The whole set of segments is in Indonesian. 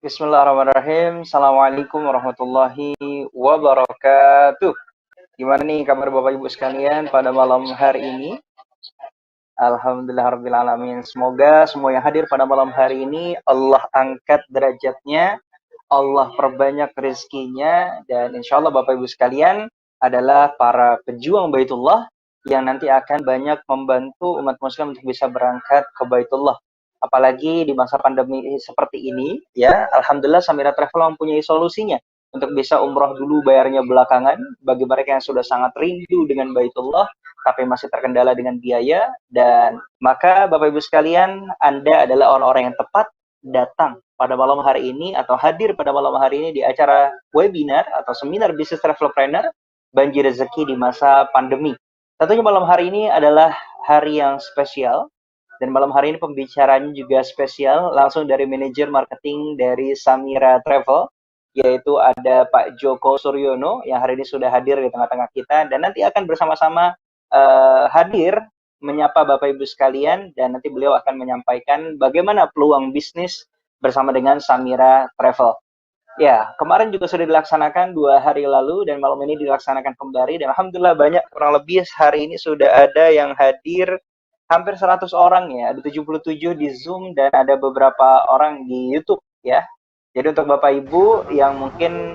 Bismillahirrahmanirrahim. Assalamualaikum warahmatullahi wabarakatuh. Gimana nih kabar Bapak Ibu sekalian pada malam hari ini? Alhamdulillahirrabbilalamin. Semoga semua yang hadir pada malam hari ini Allah angkat derajatnya, Allah perbanyak rezekinya, dan insya Allah Bapak Ibu sekalian adalah para pejuang Baitullah yang nanti akan banyak membantu umat muslim untuk bisa berangkat ke Baitullah. Apalagi di masa pandemi seperti ini, ya, Alhamdulillah Samira Travel mempunyai solusinya untuk bisa umroh dulu bayarnya belakangan bagi mereka yang sudah sangat rindu dengan Baitullah tapi masih terkendala dengan biaya. Dan maka Bapak Ibu sekalian, Anda adalah orang-orang yang tepat datang pada malam hari ini atau hadir pada malam hari ini di acara webinar atau seminar bisnis travel planner Banjir Rezeki di masa pandemi. Tentunya malam hari ini adalah hari yang spesial. Dan malam hari ini pembicaranya juga spesial, langsung dari manajer marketing dari Samira Travel, yaitu ada Pak Joko Suryono, yang hari ini sudah hadir di tengah-tengah kita, dan nanti akan bersama-sama hadir menyapa Bapak Ibu sekalian, dan nanti beliau akan menyampaikan bagaimana peluang bisnis bersama dengan Samira Travel. Ya, kemarin juga sudah dilaksanakan 2 hari lalu, dan malam ini dilaksanakan kembali, dan Alhamdulillah banyak, kurang lebih hari ini sudah ada yang hadir hampir 100 orang ya, ada 77 di Zoom dan ada beberapa orang di YouTube ya. Jadi untuk Bapak Ibu yang mungkin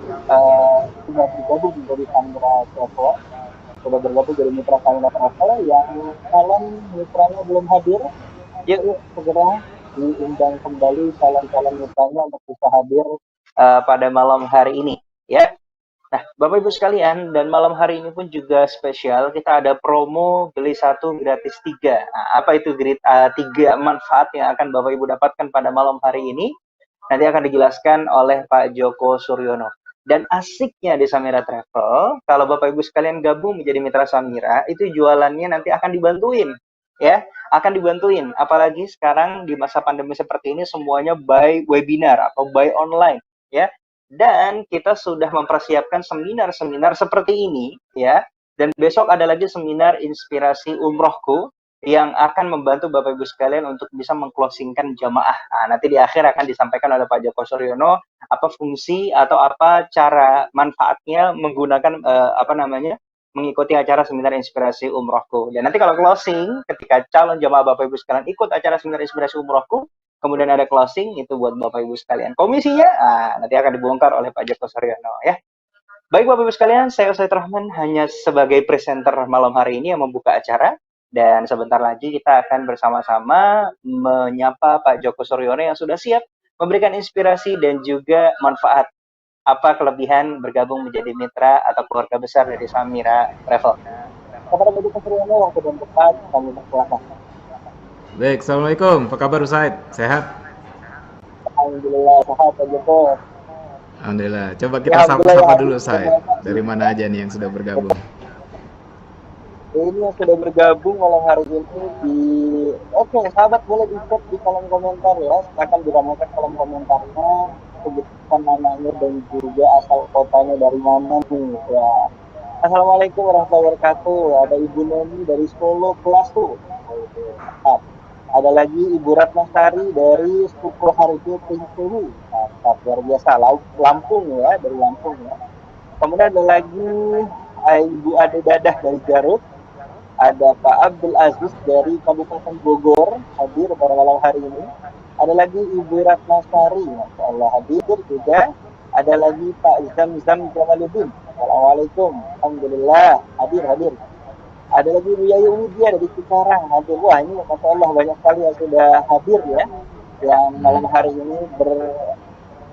sudah bergabung dari Samira Travel, sudah bergabung dari Mitra Samira Travel, yang calon mitranya belum hadir, yuk segera diundang kembali calon-calon mitranya untuk bisa hadir pada malam hari ini ya. Nah, Bapak Ibu sekalian, dan malam hari ini pun juga spesial, kita ada promo beli 1 gratis 3. Nah, apa itu 3 manfaat yang akan Bapak Ibu dapatkan pada malam hari ini? Nanti akan dijelaskan oleh Pak Joko Suryono. Dan asiknya di Samira Travel, kalau Bapak Ibu sekalian gabung menjadi mitra Samira, itu jualannya nanti akan dibantuin. Ya, akan dibantuin. Apalagi sekarang di masa pandemi seperti ini semuanya by webinar atau by online. Ya, dan kita sudah mempersiapkan seminar-seminar seperti ini ya. Dan besok ada lagi seminar inspirasi umrohku yang akan membantu Bapak Ibu sekalian untuk bisa mengclosingkan jamaah. Nah, nanti di akhir akan disampaikan oleh Pak Joko Suryono apa fungsi atau apa cara manfaatnya menggunakan mengikuti acara seminar inspirasi umrohku. Dan nanti kalau closing ketika calon jamaah Bapak Ibu sekalian ikut acara seminar inspirasi umrohku, kemudian ada closing itu buat Bapak Ibu sekalian. Komisinya nanti akan dibongkar oleh Pak Joko Suryono ya. Baik Bapak Ibu sekalian, saya Ustaz Rahman hanya sebagai presenter malam hari ini yang membuka acara, dan sebentar lagi kita akan bersama-sama menyapa Pak Joko Suryono yang sudah siap memberikan inspirasi dan juga manfaat apa kelebihan bergabung menjadi mitra atau keluarga besar dari Samira Travel. Kepada Pak Joko Suryono yang sudah tepat, kami persilakan. Baik, Assalamualaikum. Apa kabar Usaid? Sehat? Alhamdulillah sehat Pak Joko. Alhamdulillah. Coba kita sapa dulu Usaid. Dari mana aja nih yang sudah bergabung? Ini yang sudah bergabung malam hari ini di sahabat boleh di-chat di kolom komentar ya. Akan diramukan kolom komentarnya, sebutkan namanya dan juga asal kotanya dari mana nih ya. Assalamualaikum warahmatullahi wabarakatuh. Ada Ibu Neni dari Solo kelas tuh. Ada lagi Ibu Ratnasari dari Sukoharjo Tingkulu. Luar biasa, Lampung ya, dari Lampung ya. Kemudian ada lagi Ibu Ade Dadah dari Garut. Ada Pak Abdul Aziz dari Kabupaten Bogor hadir pada malam hari ini. Ada lagi Ibu Ratnasari, Masya Allah hadir juga. Ada lagi Pak Zam Jamaluddin. Assalamualaikum. Alhamdulillah hadir. Ada lagi Bu Yayu Mudia dari Cikarang hadir. Wah ini Masya Allah banyak sekali yang sudah hadir ya. Yang malam hari ini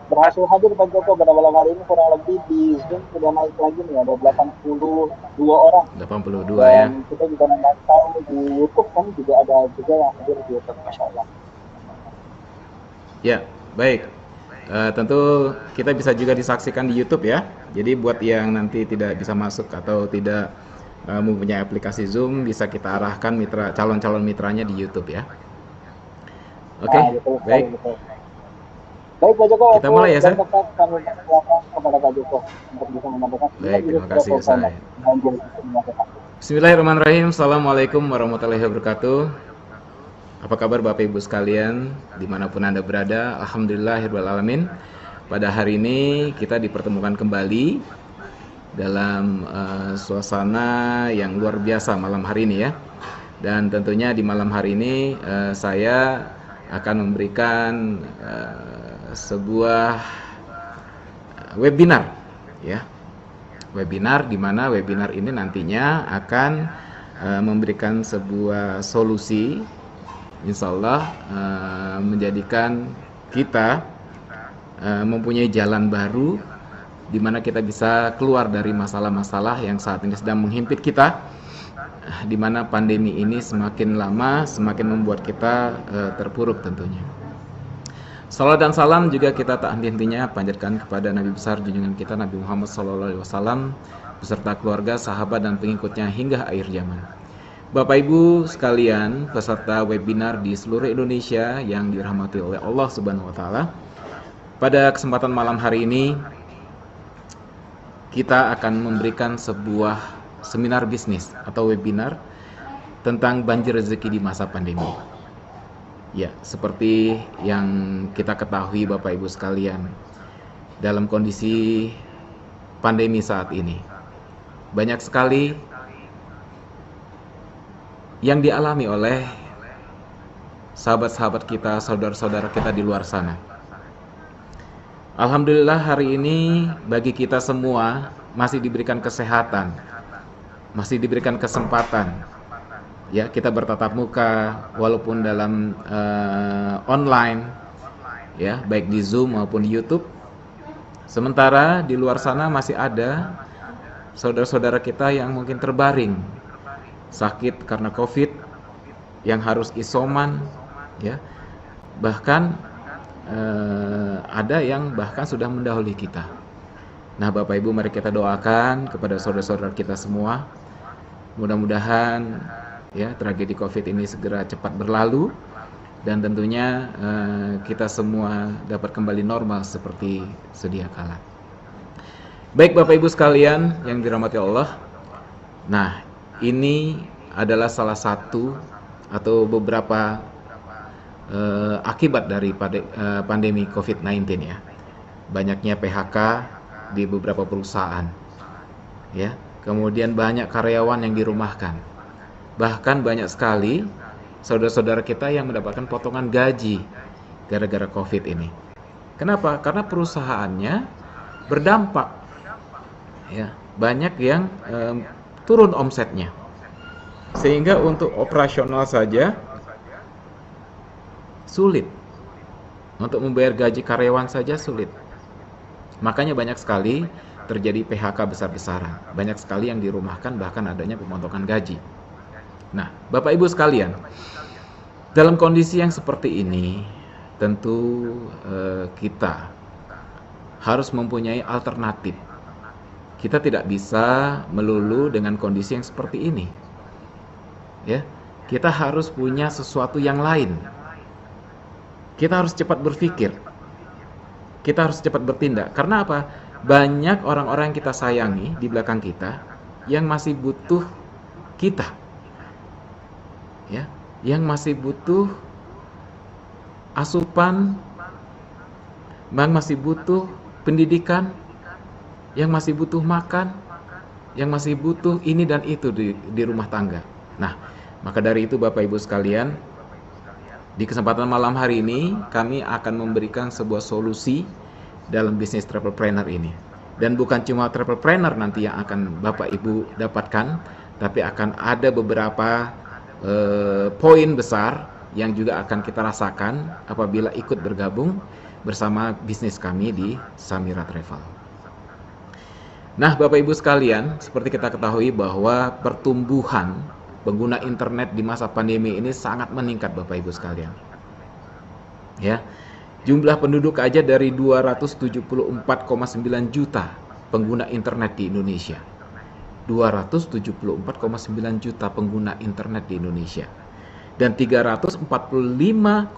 berhasil hadir Pak Joko pada malam hari ini. Kurang lebih di Zoom sudah naik lagi nih, ada 82 orang. 82 dan ya. Kita juga memantau di YouTube kan juga ada juga yang hadir di YouTube, Masya Allah. Ya, baik. Tentu kita bisa juga disaksikan di YouTube ya. Jadi buat yang nanti tidak bisa masuk atau tidak mempunyai aplikasi Zoom, bisa kita arahkan calon-calon mitranya di YouTube ya. Oke, baik. Betul. Baik Pak Joko, kita mulai ya, San? Kami persilakan kepada Pak Joko untuk bisa menyampaikan. Baik, terima kasih Ustaz. Bismillahirrahmanirrahim. Assalamualaikum warahmatullahi wabarakatuh. Apa kabar Bapak Ibu sekalian, dimanapun Anda berada? Alhamdulillahirrahmanirrahim. pada hari ini kita dipertemukan kembali dalam suasana yang luar biasa malam hari ini ya. Dan tentunya di malam hari ini saya akan memberikan sebuah webinar ya. Webinar di mana webinar ini nantinya akan memberikan sebuah solusi insya Allah menjadikan kita mempunyai jalan baru di mana kita bisa keluar dari masalah-masalah yang saat ini sedang menghimpit kita, di mana pandemi ini semakin lama semakin membuat kita terpuruk tentunya. Salawat dan salam juga kita tak henti-hentinya panjatkan kepada Nabi besar junjungan kita Nabi Muhammad SAW beserta keluarga, sahabat dan pengikutnya hingga akhir zaman. Bapak Ibu sekalian, peserta webinar di seluruh Indonesia yang dirahmati oleh Allah Subhanahu wa taala. Pada kesempatan malam hari ini kita akan memberikan sebuah seminar bisnis atau webinar tentang banjir rezeki di masa pandemi. Ya, seperti yang kita ketahui Bapak Ibu sekalian, dalam kondisi pandemi saat ini banyak sekali yang dialami oleh sahabat-sahabat kita, saudara-saudara kita di luar sana. Alhamdulillah hari ini bagi kita semua masih diberikan kesehatan, masih diberikan kesempatan. Ya, kita bertatap muka walaupun dalam online, ya, baik di Zoom maupun di YouTube. Sementara di luar sana masih ada saudara-saudara kita yang mungkin terbaring sakit karena COVID, yang harus isoman, ya. Bahkan ada yang bahkan sudah mendahului kita. Nah, Bapak Ibu, mari kita doakan kepada saudara-saudara kita semua. Mudah-mudahan ya tragedi COVID ini segera cepat berlalu dan tentunya kita semua dapat kembali normal seperti sedia kala. Baik Bapak Ibu sekalian yang dirahmati Allah. Nah, ini adalah salah satu atau beberapa akibat dari pandemi COVID-19 ya. Banyaknya PHK di beberapa perusahaan. Ya, kemudian banyak karyawan yang dirumahkan. Bahkan banyak sekali saudara-saudara kita yang mendapatkan potongan gaji gara-gara COVID ini. Kenapa? Karena perusahaannya berdampak. Ya, banyak yang turun omsetnya. Sehingga untuk operasional saja sulit. Untuk membayar gaji karyawan saja sulit. Makanya banyak sekali terjadi PHK besar-besaran. Banyak sekali yang dirumahkan, bahkan adanya pemotongan gaji. Nah, Bapak Ibu sekalian, dalam kondisi yang seperti ini, tentu kita harus mempunyai alternatif. Kita tidak bisa melulu dengan kondisi yang seperti ini. Ya, kita harus punya sesuatu yang lain. Kita harus cepat berpikir. Kita harus cepat bertindak. Karena apa? Banyak orang-orang yang kita sayangi di belakang kita yang masih butuh kita. Ya, yang masih butuh asupan, yang masih butuh pendidikan, yang masih butuh makan, yang masih butuh ini dan itu di rumah tangga. Nah, maka dari itu Bapak Ibu sekalian, di kesempatan malam hari ini kami akan memberikan sebuah solusi dalam bisnis travelpreneur ini. Dan bukan cuma travelpreneur nanti yang akan Bapak Ibu dapatkan, tapi akan ada beberapa poin besar yang juga akan kita rasakan apabila ikut bergabung bersama bisnis kami di Samira Travel. Nah, Bapak Ibu sekalian, seperti kita ketahui bahwa pertumbuhan pengguna internet di masa pandemi ini sangat meningkat Bapak Ibu sekalian. Ya. Jumlah penduduk aja dari 274,9 juta pengguna internet di Indonesia. 274,9 juta pengguna internet di Indonesia. Dan 345,3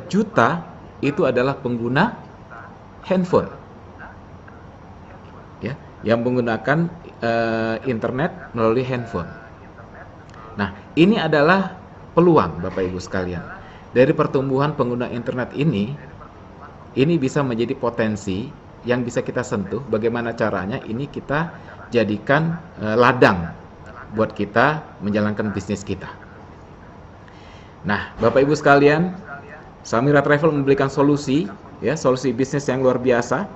juta itu adalah pengguna handphone. Ya, yang menggunakan internet melalui handphone. Nah, ini adalah peluang Bapak Ibu sekalian. Dari pertumbuhan pengguna internet ini, ini bisa menjadi potensi yang bisa kita sentuh. Bagaimana caranya? Ini kita jadikan ladang buat kita menjalankan bisnis kita. Nah, Bapak Ibu sekalian, Samira Travel memberikan solusi, ya, solusi bisnis yang luar biasa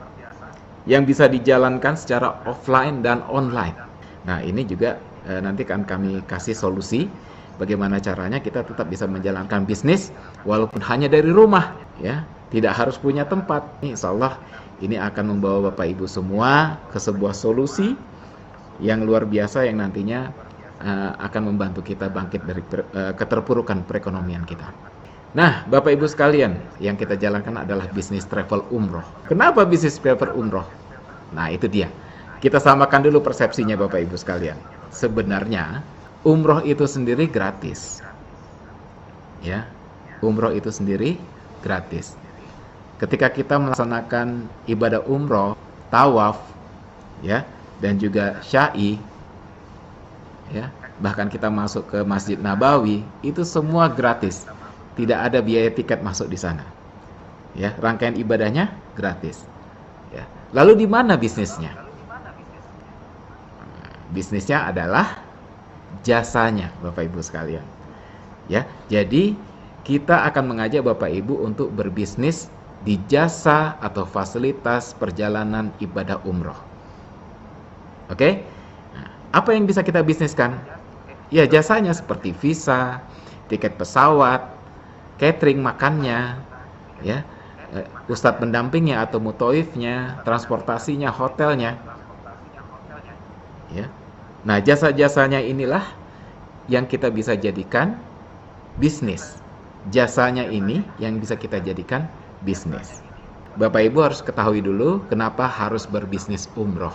yang bisa dijalankan secara offline dan online. Nah, ini juga nanti akan kami kasih solusi bagaimana caranya kita tetap bisa menjalankan bisnis walaupun hanya dari rumah, ya. Tidak harus punya tempat. Insya Allah ini akan membawa Bapak Ibu semua ke sebuah solusi yang luar biasa yang nantinya akan membantu kita bangkit dari keterpurukan perekonomian kita. Nah, Bapak Ibu sekalian, yang kita jalankan adalah bisnis travel umroh. Kenapa bisnis travel umroh? Nah, itu dia. Kita samakan dulu persepsinya Bapak Ibu sekalian. Sebenarnya umroh itu sendiri gratis. Ya. Umroh itu sendiri gratis. Ketika kita melaksanakan ibadah umroh, tawaf, ya, dan juga syai, ya, bahkan kita masuk ke Masjid Nabawi, itu semua gratis. Tidak ada biaya tiket masuk di sana. Ya, rangkaian ibadahnya gratis. Ya. Lalu di mana bisnisnya? Bisnisnya adalah jasanya, Bapak Ibu sekalian. Ya, jadi kita akan mengajak Bapak Ibu untuk berbisnis di jasa atau fasilitas perjalanan ibadah umroh. Oke? Nah, apa yang bisa kita bisniskan? Ya, jasanya seperti visa, tiket pesawat, catering makannya, ya, ustadz pendampingnya atau mutoifnya, transportasinya, hotelnya, ya. Nah, jasa-jasanya inilah yang kita bisa jadikan bisnis. Jasanya ini yang bisa kita jadikan bisnis. Bapak Ibu harus ketahui dulu kenapa harus berbisnis umroh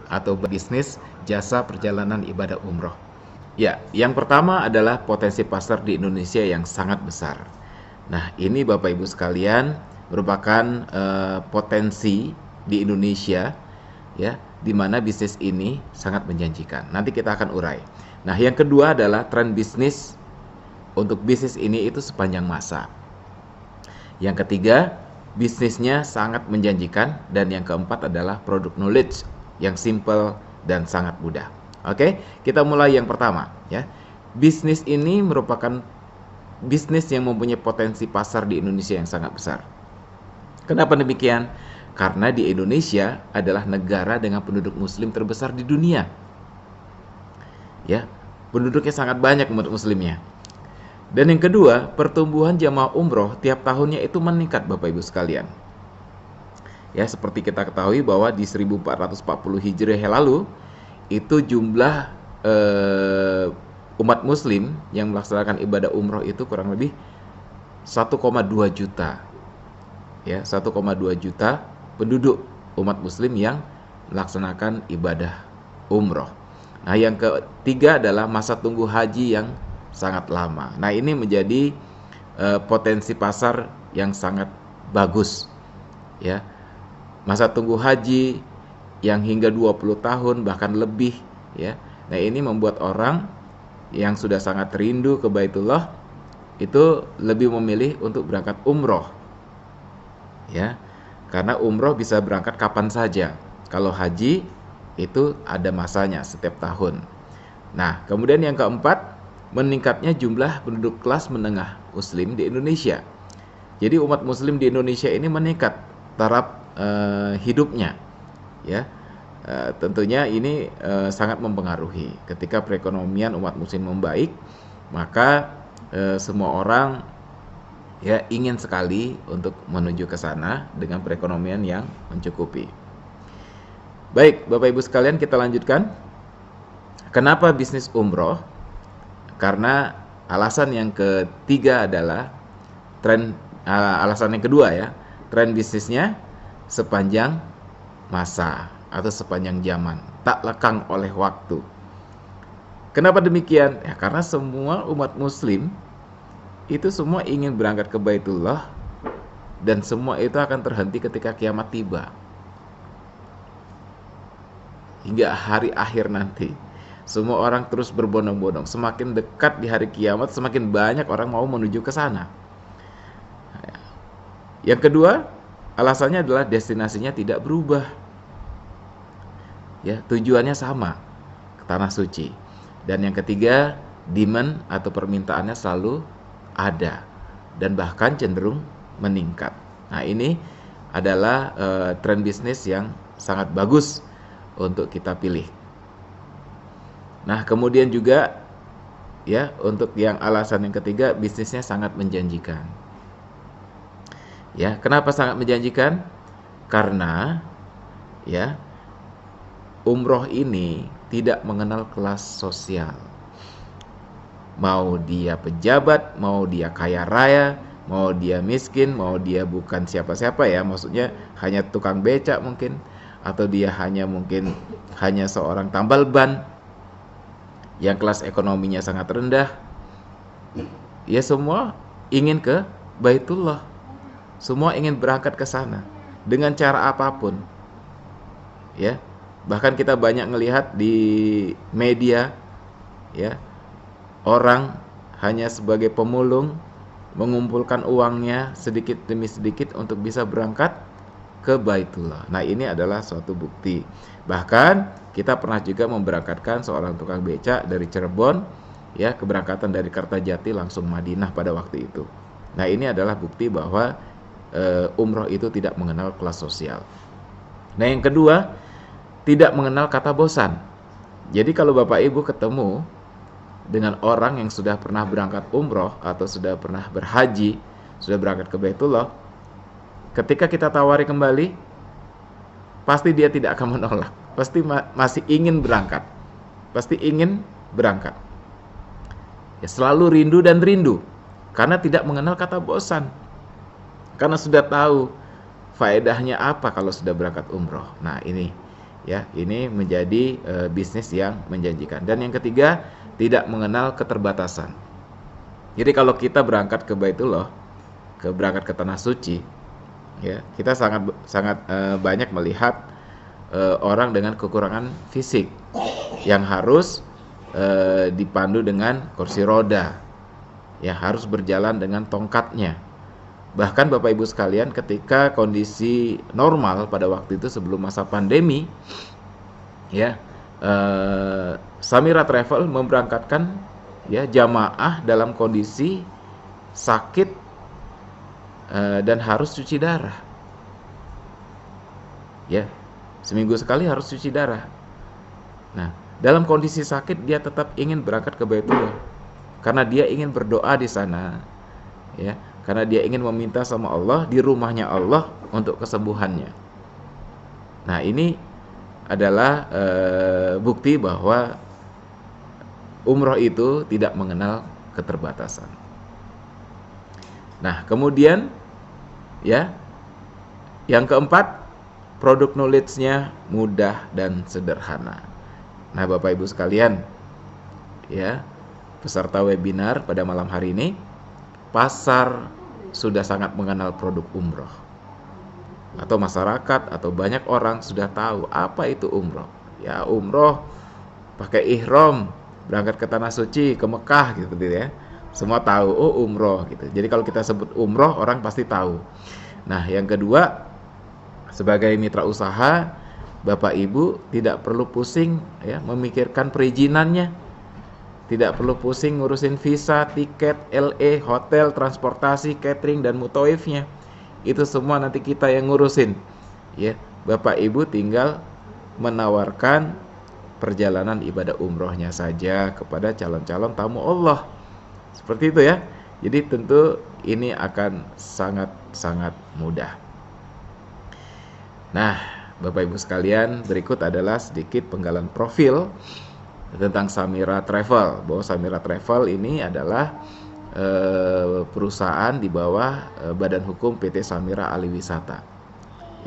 atau berbisnis jasa perjalanan ibadah umroh. Ya, yang pertama adalah potensi pasar di Indonesia yang sangat besar. Nah, ini Bapak Ibu sekalian merupakan potensi di Indonesia, ya, di mana bisnis ini sangat menjanjikan. Nanti kita akan urai. Nah, yang kedua adalah tren bisnis untuk bisnis ini itu sepanjang masa. Yang ketiga, bisnisnya sangat menjanjikan. Dan yang keempat adalah produk knowledge yang simple dan sangat mudah. Oke, kita mulai yang pertama, ya. Bisnis ini merupakan bisnis yang mempunyai potensi pasar di Indonesia yang sangat besar. Kenapa demikian? Karena di Indonesia adalah negara dengan penduduk muslim terbesar di dunia. Ya, penduduknya sangat banyak umat muslimnya. Dan yang kedua, pertumbuhan jamaah umroh tiap tahunnya itu meningkat Bapak Ibu sekalian. Ya, seperti kita ketahui bahwa di 1440 Hijriah lalu itu jumlah umat muslim yang melaksanakan ibadah umroh itu kurang lebih 1,2 juta. Ya, 1,2 juta penduduk umat muslim yang melaksanakan ibadah umroh. Nah, yang ketiga adalah masa tunggu haji yang sangat lama. Nah, ini menjadi potensi pasar yang sangat bagus, ya. Masa tunggu haji yang hingga 20 tahun bahkan lebih, ya. Nah, ini membuat orang yang sudah sangat rindu ke Baitullah itu lebih memilih untuk berangkat umroh, ya. Karena umroh bisa berangkat kapan saja. Kalau haji itu ada masanya setiap tahun. Nah, kemudian yang keempat, meningkatnya jumlah penduduk kelas menengah muslim di Indonesia. Jadi umat muslim di Indonesia ini meningkat taraf hidupnya, ya. Tentunya ini sangat mempengaruhi. Ketika perekonomian umat muslim membaik, maka semua orang, ya, ingin sekali untuk menuju ke sana dengan perekonomian yang mencukupi. Baik, Bapak Ibu sekalian, kita lanjutkan. Kenapa bisnis umroh? Karena alasan yang ketiga adalah alasan yang kedua, ya, tren bisnisnya sepanjang masa atau sepanjang zaman, tak lekang oleh waktu. Kenapa demikian? Ya, karena semua umat muslim itu semua ingin berangkat ke Baitullah, dan semua itu akan terhenti ketika kiamat tiba. Hingga hari akhir nanti, semua orang terus berbondong-bondong. Semakin dekat di hari kiamat, semakin banyak orang mau menuju ke sana. Yang kedua, alasannya adalah destinasinya tidak berubah. Ya, tujuannya sama, ke tanah suci. Dan yang ketiga, demand atau permintaannya selalu ada dan bahkan cenderung meningkat. Nah, ini adalah tren bisnis yang sangat bagus untuk kita pilih. Nah, kemudian juga ya, untuk yang alasan yang ketiga, bisnisnya sangat menjanjikan. Ya, kenapa sangat menjanjikan? Karena ya, umroh ini tidak mengenal kelas sosial. Mau dia pejabat, mau dia kaya raya, mau dia miskin, mau dia bukan siapa-siapa ya, maksudnya hanya tukang becak mungkin, atau dia mungkin hanya seorang tambal ban yang kelas ekonominya sangat rendah. Ya, semua ingin ke Baitullah. Semua ingin berangkat ke sana dengan cara apapun. Ya. Bahkan kita banyak melihat di media ya, orang hanya sebagai pemulung mengumpulkan uangnya sedikit demi sedikit untuk bisa berangkat ke Baitullah. Nah, ini adalah suatu bukti. Bahkan kita pernah juga memberangkatkan seorang tukang becak dari Cirebon ya, keberangkatan dari Kertajati langsung Madinah pada waktu itu. Nah, ini adalah bukti bahwa umroh itu tidak mengenal kelas sosial. Nah, yang kedua, tidak mengenal kata bosan. Jadi kalau Bapak Ibu ketemu dengan orang yang sudah pernah berangkat umroh atau sudah pernah berhaji, sudah berangkat ke Baitullah, ketika kita tawari kembali, pasti dia tidak akan menolak. Pasti masih ingin berangkat. Pasti ingin berangkat. Ya, selalu rindu dan rindu karena tidak mengenal kata bosan. Karena sudah tahu faedahnya apa kalau sudah berangkat umroh. Nah, ini ya, ini menjadi bisnis yang menjanjikan. Dan yang ketiga, tidak mengenal keterbatasan. Jadi kalau kita berangkat ke Baitullah, berangkat ke tanah suci, ya, kita sangat banyak melihat orang dengan kekurangan fisik yang harus dipandu dengan kursi roda, ya, harus berjalan dengan tongkatnya. Bahkan Bapak Ibu sekalian, ketika kondisi normal pada waktu itu sebelum masa pandemi, ya, Samira Travel memberangkatkan ya jamaah dalam kondisi sakit dan harus cuci darah. Ya, seminggu sekali harus cuci darah. Nah, dalam kondisi sakit dia tetap ingin berangkat ke Baitullah karena dia ingin berdoa di sana, ya. Karena dia ingin meminta sama Allah di rumahnya Allah untuk kesembuhannya. Nah, ini adalah bukti bahwa umroh itu tidak mengenal keterbatasan. Nah, kemudian ya, yang keempat, produk knowledge-nya mudah dan sederhana. Nah, Bapak Ibu sekalian, ya, peserta webinar pada malam hari ini, pasar sudah sangat mengenal produk umroh, atau masyarakat atau banyak orang sudah tahu apa itu umroh. Ya, umroh pakai ihram, berangkat ke tanah suci, ke Mekah gitu ya. Semua tahu, oh umroh gitu. Jadi kalau kita sebut umroh, orang pasti tahu. Nah, yang kedua, sebagai mitra usaha, Bapak Ibu tidak perlu pusing ya memikirkan perizinannya. Tidak perlu pusing ngurusin visa, tiket, LE, hotel, transportasi, catering, dan mutoifnya. Itu semua nanti kita yang ngurusin. Ya, Bapak Ibu tinggal menawarkan perjalanan ibadah umrohnya saja kepada calon-calon tamu Allah. Seperti itu ya. Jadi tentu ini akan sangat-sangat mudah. Nah, Bapak Ibu sekalian, berikut adalah sedikit penggalan profil tentang Samira Travel. Bahwa Samira Travel ini adalah perusahaan di bawah Badan Hukum PT Samira Aliwisata.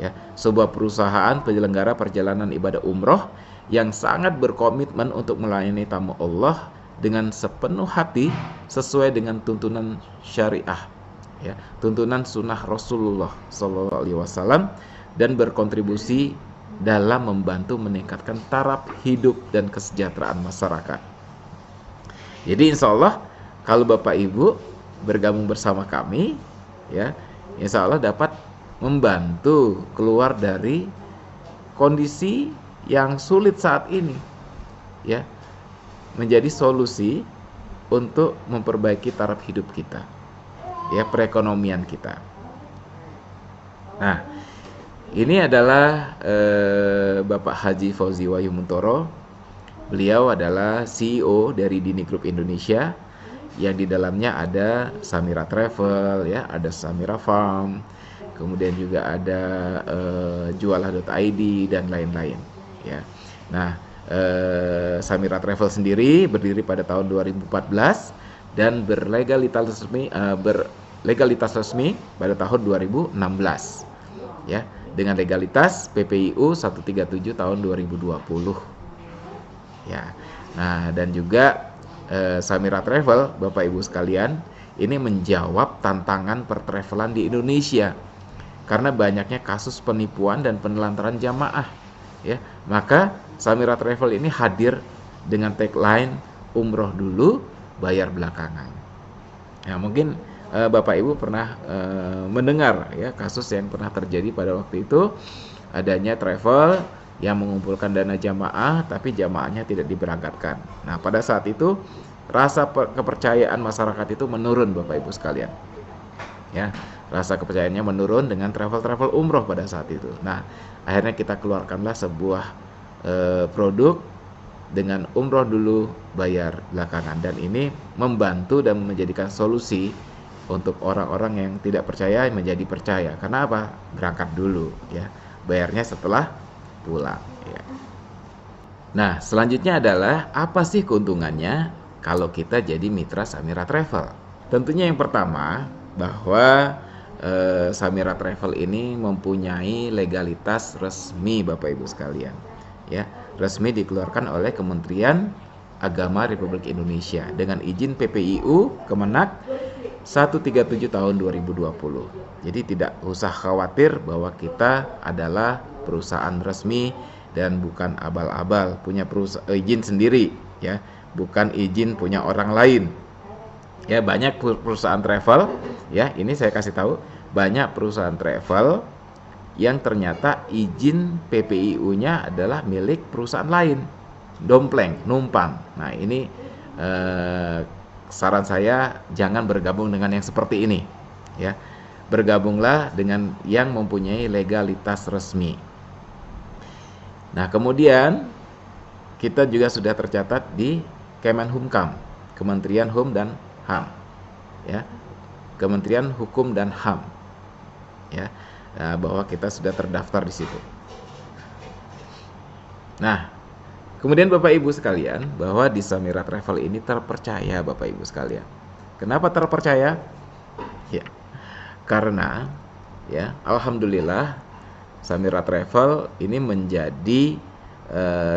Ya, sebuah perusahaan penyelenggara perjalanan ibadah umroh yang sangat berkomitmen untuk melayani tamu Allah dengan sepenuh hati sesuai dengan tuntunan syariah, ya, tuntunan sunnah Rasulullah SAW, dan berkontribusi dalam membantu meningkatkan taraf hidup dan kesejahteraan masyarakat. Jadi insya Allah kalau Bapak Ibu bergabung bersama kami, ya, insya Allah dapat membantu keluar dari kondisi yang sulit saat ini, ya, menjadi solusi untuk memperbaiki taraf hidup kita, ya, perekonomian kita. Nah, ini adalah Bapak Haji Fauzi Wahyumuntoro. Beliau adalah CEO dari Dini Group Indonesia, yang di dalamnya ada Samira Travel, ya, ada Samira Farm, kemudian juga ada jualah.id dan lain-lain, ya. Nah, Samira Travel sendiri berdiri pada tahun 2014 dan berlegalitas resmi pada tahun 2016, ya, dengan legalitas PPIU 137 tahun 2020, ya. Nah, dan juga Samira Travel, Bapak Ibu sekalian, ini menjawab tantangan pertravelan di Indonesia karena banyaknya kasus penipuan dan penelantaran jamaah, ya. Maka Samira Travel ini hadir dengan tagline umroh dulu, bayar belakangan. Nah, mungkin Bapak Ibu pernah mendengar, ya, kasus yang pernah terjadi pada waktu itu, adanya travel yang mengumpulkan dana jamaah tapi jamaahnya tidak diberangkatkan. Nah, pada saat itu rasa kepercayaan masyarakat itu menurun, Bapak Ibu sekalian, ya. Rasa kepercayaannya menurun dengan travel umroh pada saat itu. Nah, akhirnya kita keluarkanlah sebuah produk dengan umroh dulu, bayar belakangan, dan ini membantu dan menjadikan solusi untuk orang-orang yang tidak percaya menjadi percaya. Karena apa? Berangkat dulu, ya, bayarnya setelah pulang, ya. Nah, selanjutnya adalah apa sih keuntungannya kalau kita jadi mitra Samira Travel? Tentunya yang pertama bahwa Samira Travel ini mempunyai legalitas resmi, Bapak Ibu sekalian, ya, resmi dikeluarkan oleh Kementerian Agama Republik Indonesia dengan izin PPIU Kemenak 137 tahun 2020. Jadi tidak usah khawatir bahwa kita adalah perusahaan resmi dan bukan abal-abal, punya izin sendiri, ya, bukan izin punya orang lain. Ya, banyak perusahaan travel, ya, ini saya kasih tahu, banyak perusahaan travel yang ternyata izin PPIU-nya adalah milik perusahaan lain, dompleng, numpang. Nah, ini saran saya jangan bergabung dengan yang seperti ini, ya. Bergabunglah dengan yang mempunyai legalitas resmi. Nah, kemudian kita juga sudah tercatat di Kemenhumkam, Kementerian Hukum dan HAM, ya, Kementerian Hukum dan HAM, ya. Nah, bahwa kita sudah terdaftar di situ. Nah, kemudian Bapak Ibu sekalian, bahwa di Samira Travel ini terpercaya, Bapak Ibu sekalian. Kenapa terpercaya? Ya, karena, ya, alhamdulillah Samira Travel ini menjadi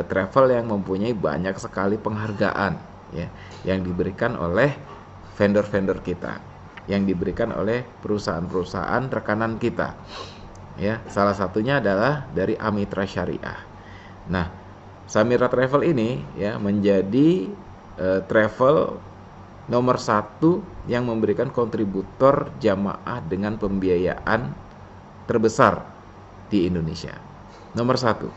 travel yang mempunyai banyak sekali penghargaan, ya, yang diberikan oleh vendor-vendor kita, yang diberikan oleh perusahaan-perusahaan rekanan kita, ya. Salah satunya adalah dari Amitra Syariah. Nah, Samira Travel ini, ya, menjadi travel nomor 1 yang memberikan kontributor jamaah dengan pembiayaan terbesar di Indonesia. Nomor 1.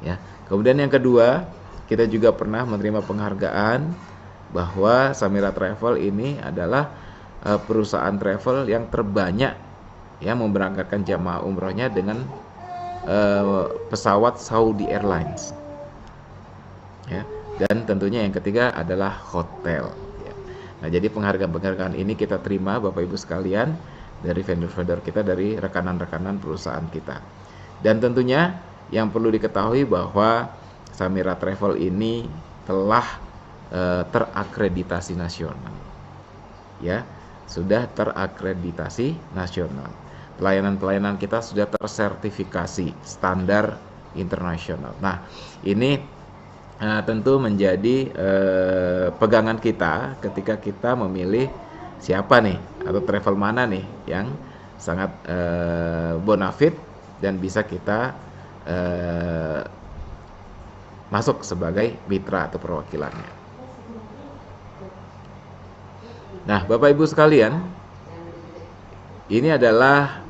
Ya. Kemudian yang kedua, kita juga pernah menerima penghargaan bahwa Samira Travel ini adalah perusahaan travel yang terbanyak, ya, memberangkatkan jamaah umrohnya dengan pesawat Saudi Airlines, ya. Dan tentunya yang ketiga adalah hotel, ya. Nah, jadi penghargaan-penghargaan ini kita terima, Bapak Ibu sekalian, dari vendor-vendor kita, dari rekanan-rekanan perusahaan kita. Dan tentunya yang perlu diketahui bahwa Samira Travel ini telah terakreditasi nasional, ya, sudah terakreditasi nasional. Pelayanan-pelayanan kita sudah tersertifikasi standar internasional. Nah, ini tentu menjadi pegangan kita ketika kita memilih siapa nih, atau travel mana nih yang sangat bonafit dan bisa kita masuk sebagai mitra atau perwakilannya. Nah, Bapak Ibu sekalian, ini adalah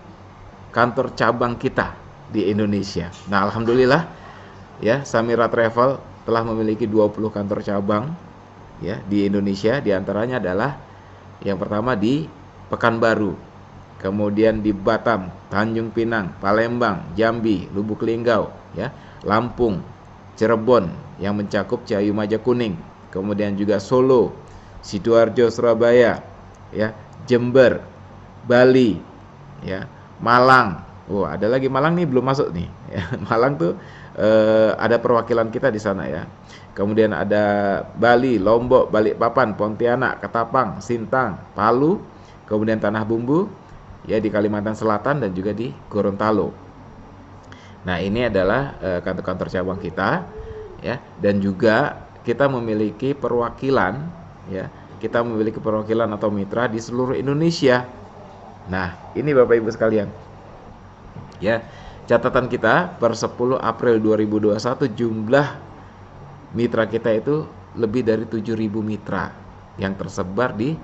kantor cabang kita di Indonesia. Nah, alhamdulillah ya, Samira Travel telah memiliki 20 kantor cabang ya di Indonesia. Di antaranya adalah yang pertama di Pekanbaru, kemudian di Batam, Tanjung Pinang, Palembang, Jambi, Lubuk Linggau, ya, Lampung, Cirebon yang mencakup Ciayu Majakuning, kemudian juga Solo, Sidoarjo, Surabaya, ya, Jember, Bali, ya, Malang. Oh, ada lagi Malang nih belum masuk nih. Ya, Malang tuh ada perwakilan kita di sana ya. Kemudian ada Bali, Lombok, Balikpapan, Pontianak, Ketapang, Sintang, Palu, kemudian Tanah Bumbu, ya di Kalimantan Selatan dan juga di Gorontalo. Nah, ini adalah kantor-kantor cabang kita, ya, dan juga kita memiliki perwakilan, ya, kita memiliki perwakilan atau mitra di seluruh Indonesia. Nah, ini Bapak Ibu sekalian, ya, catatan kita per 10 April 2021 jumlah mitra kita itu lebih dari 7.000 mitra yang tersebar di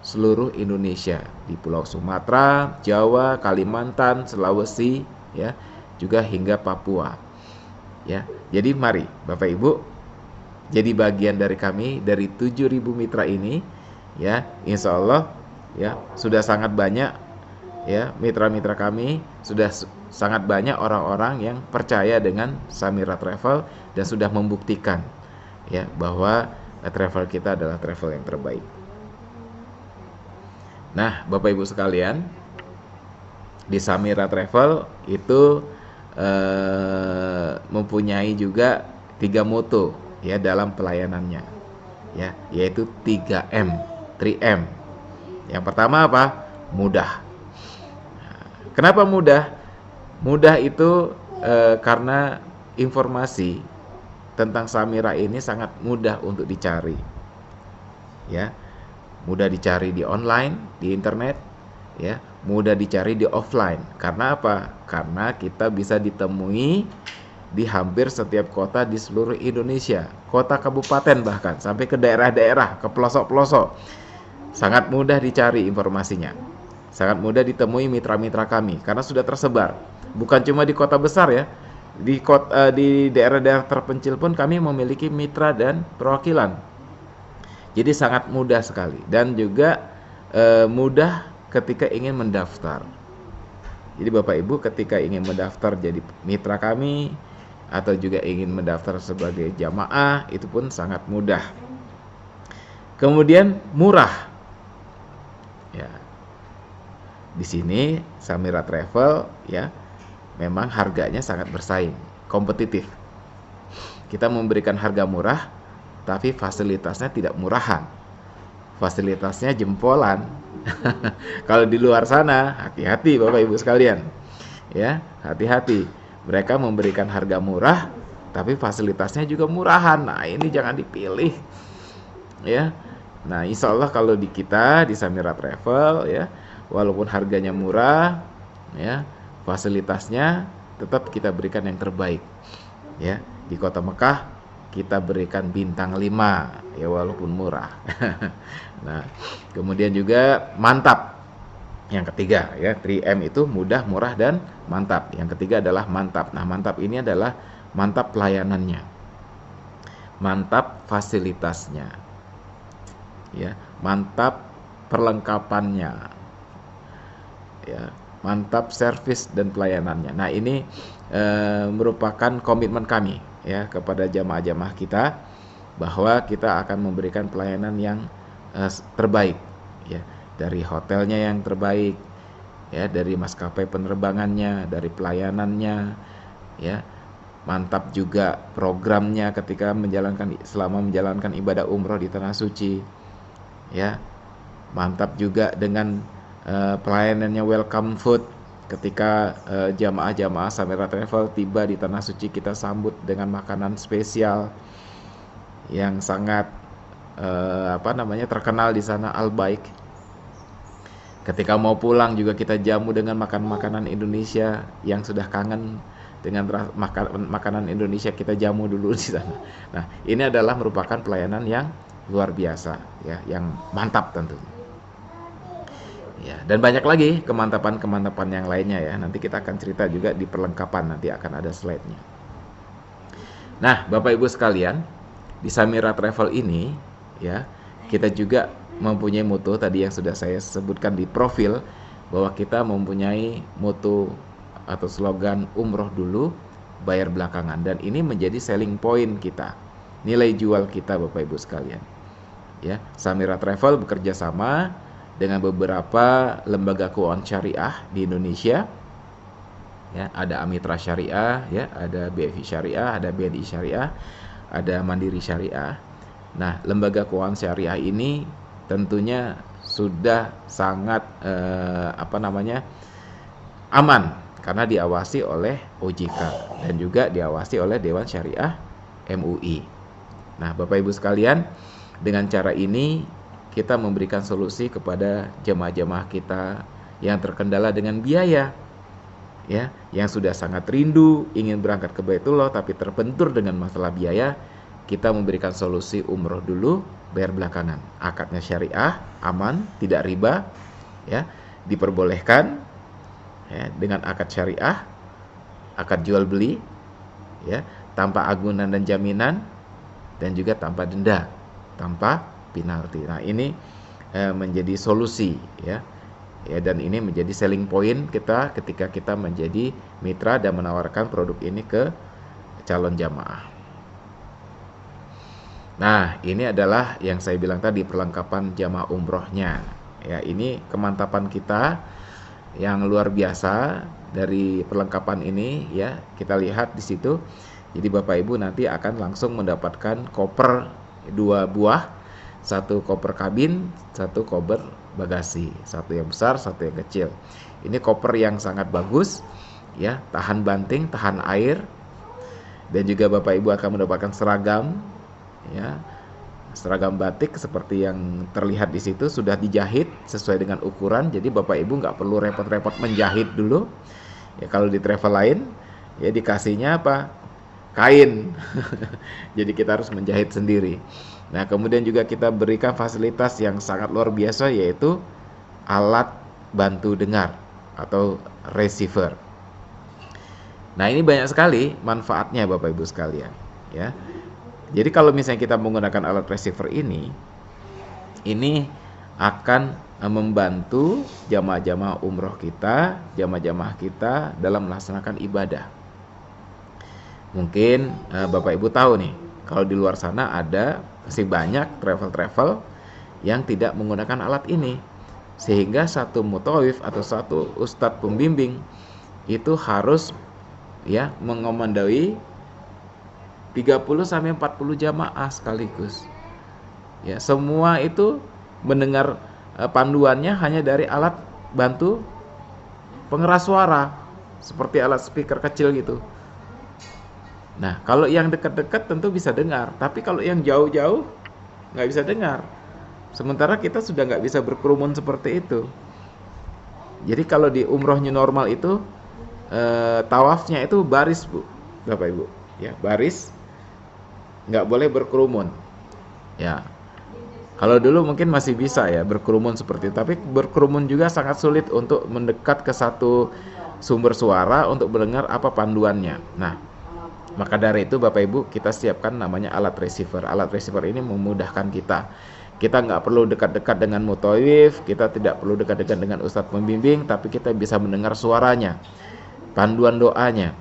seluruh Indonesia, di Pulau Sumatera, Jawa, Kalimantan, Sulawesi, ya, juga hingga Papua. Ya, jadi mari Bapak Ibu jadi bagian dari kami, dari 7.000 mitra ini, ya, insya Allah ya sudah sangat banyak ya mitra-mitra kami, sudah sangat banyak orang-orang yang percaya dengan Samira Travel dan sudah membuktikan ya bahwa travel kita adalah travel yang terbaik. Nah, Bapak Ibu sekalian, di Samira Travel itu mempunyai juga 3 moto ya dalam pelayanannya, ya, yaitu 3M, 3M. Yang pertama apa? Mudah. Kenapa mudah? Mudah itu karena informasi tentang Samira ini sangat mudah untuk dicari, ya, mudah dicari di online, di internet, ya, mudah dicari di offline. Karena apa? Karena kita bisa ditemui di hampir setiap kota di seluruh Indonesia, kota kabupaten bahkan sampai ke daerah-daerah, ke pelosok-pelosok. Sangat mudah dicari informasinya, sangat mudah ditemui mitra-mitra kami karena sudah tersebar. Bukan cuma di kota besar ya, di daerah-daerah terpencil pun kami memiliki mitra dan perwakilan. Jadi sangat mudah sekali dan juga mudah ketika ingin mendaftar. Jadi Bapak Ibu ketika ingin mendaftar jadi mitra kami atau juga ingin mendaftar sebagai jamaah itu pun sangat mudah. Kemudian murah. Ya. Di sini Samira Travel ya memang harganya sangat bersaing, kompetitif. Kita memberikan harga murah tapi fasilitasnya tidak murahan. Fasilitasnya jempolan. Kalau di luar sana, hati-hati Bapak Ibu sekalian. Ya, hati-hati. Mereka memberikan harga murah tapi fasilitasnya juga murahan. Nah, ini jangan dipilih. Ya. Nah, insya Allah kalau di kita di Samira Travel ya, walaupun harganya murah, ya, fasilitasnya tetap kita berikan yang terbaik. Ya, di Kota Mekah kita berikan bintang 5 ya walaupun murah. Nah, kemudian juga mantap. Yang ketiga ya, 3M itu mudah, murah dan mantap. Yang ketiga adalah mantap. Nah, mantap ini adalah mantap pelayanannya. Mantap fasilitasnya. Ya, mantap perlengkapannya. Ya, mantap servis dan pelayanannya. Nah, ini merupakan komitmen kami ya kepada jamaah-jamaah kita bahwa kita akan memberikan pelayanan yang terbaik ya, dari hotelnya yang terbaik ya, dari maskapai penerbangannya, dari pelayanannya ya. Mantap juga programnya ketika selama menjalankan ibadah umroh di Tanah Suci ya. Mantap juga dengan pelayanannya welcome food. Ketika jamaah-jamaah Samira Travel tiba di Tanah Suci, kita sambut dengan makanan spesial yang sangat terkenal di sana, Al-Baik. Ketika mau pulang juga kita jamu dengan makanan Indonesia. Yang sudah kangen dengan makanan Indonesia, kita jamu dulu di sana. Nah, ini adalah merupakan pelayanan yang luar biasa ya, yang mantap tentunya. Ya, dan banyak lagi kemantapan-kemantapan yang lainnya ya. Nanti kita akan cerita juga di perlengkapan, nanti akan ada slide-nya. Nah, Bapak Ibu sekalian, di Samira Travel ini ya, kita juga mempunyai moto tadi yang sudah saya sebutkan di profil, bahwa kita mempunyai moto atau slogan umroh dulu, bayar belakangan, dan ini menjadi selling point kita, nilai jual kita Bapak Ibu sekalian. Ya, Samira Travel bekerja sama dengan beberapa lembaga keuangan syariah di Indonesia. Ya, ada Amitra Syariah, ya, ada BFI Syariah, ada BNI Syariah, ada Mandiri Syariah. Nah, lembaga keuangan syariah ini tentunya sudah sangat aman karena diawasi oleh OJK dan juga diawasi oleh Dewan Syariah MUI. Nah, Bapak Ibu sekalian, dengan cara ini kita memberikan solusi kepada jemaah-jemaah kita yang terkendala dengan biaya, ya, yang sudah sangat rindu ingin berangkat ke Baitullah tapi terbentur dengan masalah biaya. Kita memberikan solusi umroh dulu, bayar belakangan. Akadnya syariah, aman, tidak riba, ya, diperbolehkan, ya, dengan akad syariah, akad jual beli, ya, tanpa agunan dan jaminan, dan juga tanpa denda, tanpa penalti. Nah, ini menjadi solusi, ya, dan ini menjadi selling point kita ketika kita menjadi mitra dan menawarkan produk ini ke calon jamaah. Nah, ini adalah yang saya bilang tadi, perlengkapan jamaah umrohnya. Ya, ini kemantapan kita yang luar biasa dari perlengkapan ini, ya. Kita lihat di situ. Jadi Bapak Ibu nanti akan langsung mendapatkan koper 2 buah, satu koper kabin, satu koper bagasi, satu yang besar, satu yang kecil. Ini koper yang sangat bagus, ya, tahan banting, tahan air, dan juga Bapak Ibu akan mendapatkan seragam, ya, seragam batik seperti yang terlihat di situ, sudah dijahit sesuai dengan ukuran. Jadi Bapak Ibu nggak perlu repot-repot menjahit dulu. Ya, kalau di travel lain, ya dikasihnya apa? Kain. Jadi kita harus menjahit sendiri. Nah, kemudian juga kita berikan fasilitas yang sangat luar biasa, yaitu alat bantu dengar atau receiver. Nah, ini banyak sekali manfaatnya Bapak Ibu sekalian, ya. Jadi kalau misalnya kita menggunakan alat receiver ini akan membantu jamaah-jamaah umroh kita, jamaah-jamaah kita dalam melaksanakan ibadah. Mungkin Bapak Ibu tahu nih, kalau di luar sana masih banyak travel-travel yang tidak menggunakan alat ini, sehingga satu mutawif atau satu ustadz pembimbing itu harus, ya, mengomandoi 30-40 jamaah sekaligus. Ya, semua itu mendengar panduannya hanya dari alat bantu pengeras suara, seperti alat speaker kecil gitu. Nah, kalau yang dekat-dekat tentu bisa dengar, tapi kalau yang jauh-jauh nggak bisa dengar. Sementara kita sudah nggak bisa berkerumun seperti itu. Jadi kalau di umroh new normal itu tawafnya itu baris, Bu, Bapak Ibu, ya, baris, nggak boleh berkerumun, ya. Kalau dulu mungkin masih bisa ya berkerumun seperti itu, tapi berkerumun juga sangat sulit untuk mendekat ke satu sumber suara untuk mendengar apa panduannya. Nah, maka dari itu Bapak Ibu, kita siapkan namanya alat receiver. Alat receiver ini memudahkan kita. Kita nggak perlu dekat-dekat dengan mutawif, kita tidak perlu dekat-dekat dengan ustadz pembimbing, tapi kita bisa mendengar suaranya, panduan doanya.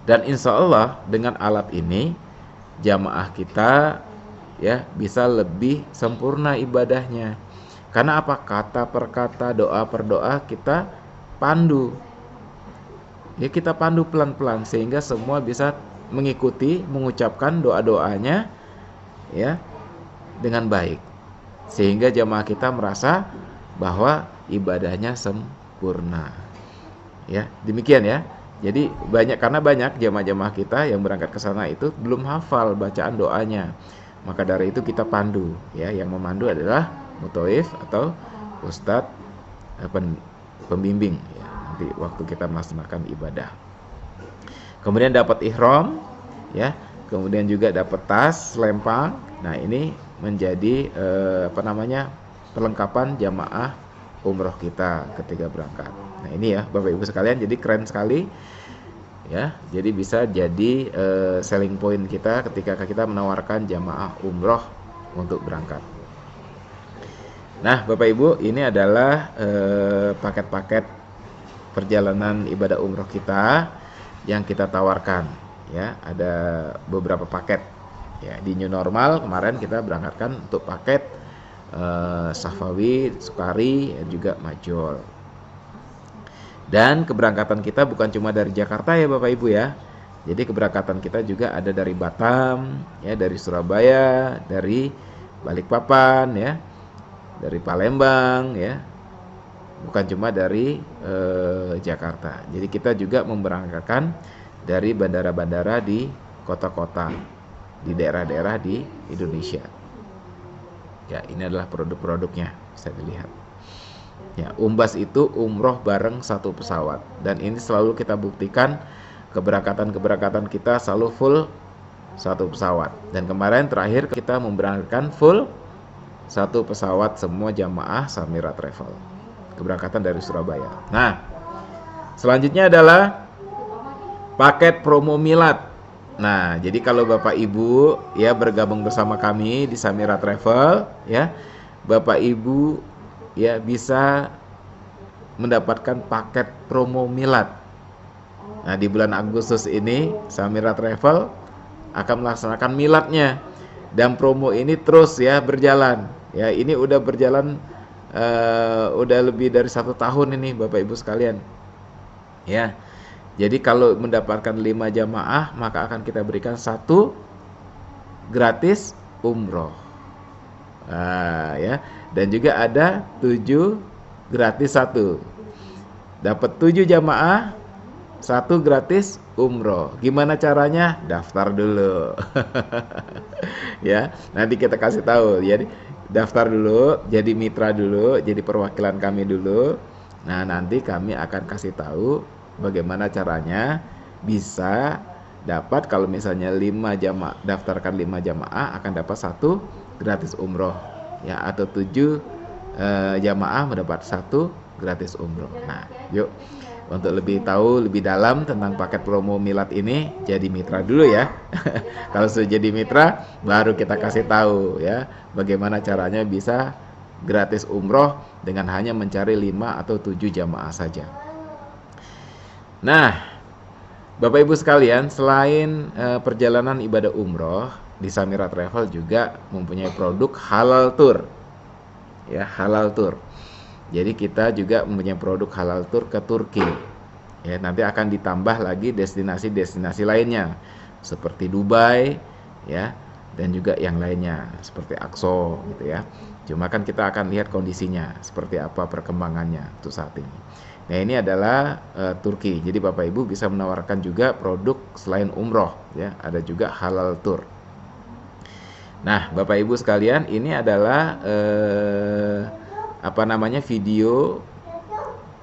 Dan insya Allah dengan alat ini jamaah kita, ya, bisa lebih sempurna ibadahnya. Karena apa? Kata per kata, doa per doa kita pandu. Ya, kita pandu pelan-pelan sehingga semua bisa mengikuti, mengucapkan doa-doanya, ya, dengan baik. Sehingga jamaah kita merasa bahwa ibadahnya sempurna. Ya, demikian ya. Jadi karena banyak jamaah-jamaah kita yang berangkat ke sana itu belum hafal bacaan doanya. Maka dari itu kita pandu, ya. Yang memandu adalah mutawif atau ustadz pembimbing, ya, nanti waktu kita melaksanakan ibadah. Kemudian dapat ihram, ya. Kemudian juga dapat tas, selempang. Nah, ini menjadi perlengkapan jamaah umroh kita ketika berangkat. Nah ini ya Bapak Ibu sekalian, jadi keren sekali ya. Jadi bisa jadi selling point kita ketika kita menawarkan jamaah umroh untuk berangkat. Nah Bapak Ibu, ini adalah paket-paket perjalanan ibadah umroh kita yang kita tawarkan ya. Ada beberapa paket ya. Di new normal kemarin kita berangkatkan untuk paket Safawi, Sukari, dan juga Majol. Dan keberangkatan kita bukan cuma dari Jakarta ya Bapak Ibu ya. Jadi keberangkatan kita juga ada dari Batam ya, dari Surabaya, dari Balikpapan ya, dari Palembang ya. Bukan cuma dari Jakarta. Jadi kita juga memberangkatkan dari bandara-bandara di kota-kota, di daerah-daerah di Indonesia. Ya, ini adalah produk-produknya, bisa dilihat. Ya, Umbas itu umroh bareng satu pesawat, dan ini selalu kita buktikan keberangkatan kita selalu full satu pesawat. Dan kemarin terakhir kita memberangkatkan full satu pesawat semua jamaah Samira Travel. Keberangkatan dari Surabaya. Nah, selanjutnya adalah paket promo milad. Nah, jadi kalau Bapak Ibu ya bergabung bersama kami di Samira Travel ya, Bapak Ibu ya bisa mendapatkan paket promo milad. Nah, di bulan Agustus ini Samira Travel akan melaksanakan miladnya, dan promo ini terus ya berjalan. Ya, ini udah berjalan udah lebih dari 1 tahun ini Bapak Ibu sekalian. Ya. Jadi kalau mendapatkan 5 jamaah maka akan kita berikan 1 gratis umroh. Nah, ya. Dan juga ada 7 gratis 1. Dapat 7 jamaah 1 gratis umroh. Gimana caranya? Daftar dulu. Ya, nanti kita kasih tahu. Jadi daftar dulu, jadi mitra dulu, jadi perwakilan kami dulu. Nah, nanti kami akan kasih tahu bagaimana caranya bisa dapat, kalau misalnya 5 jamaah, daftarkan 5 jamaah akan dapat 1 gratis umroh ya, atau 7 jamaah mendapat 1 gratis umroh. Nah, yuk untuk lebih tahu lebih dalam tentang paket promo milad ini, jadi mitra dulu ya. Kalau sudah jadi mitra baru kita kasih tahu ya bagaimana caranya bisa gratis umroh dengan hanya mencari 5 atau 7 jamaah saja. Nah, Bapak Ibu sekalian, selain perjalanan ibadah umroh, di Samira Travel juga mempunyai produk halal tour. Ya, halal tour. Jadi kita juga mempunyai produk halal tour ke Turki. Ya, nanti akan ditambah lagi destinasi-destinasi lainnya seperti Dubai ya, dan juga yang lainnya seperti Aqsa gitu ya. Cuma kan kita akan lihat kondisinya seperti apa perkembangannya untuk saat ini. Nah, ini adalah Turki. Jadi Bapak Ibu bisa menawarkan juga produk selain umroh ya, ada juga halal tour. Nah, Bapak Ibu sekalian, ini adalah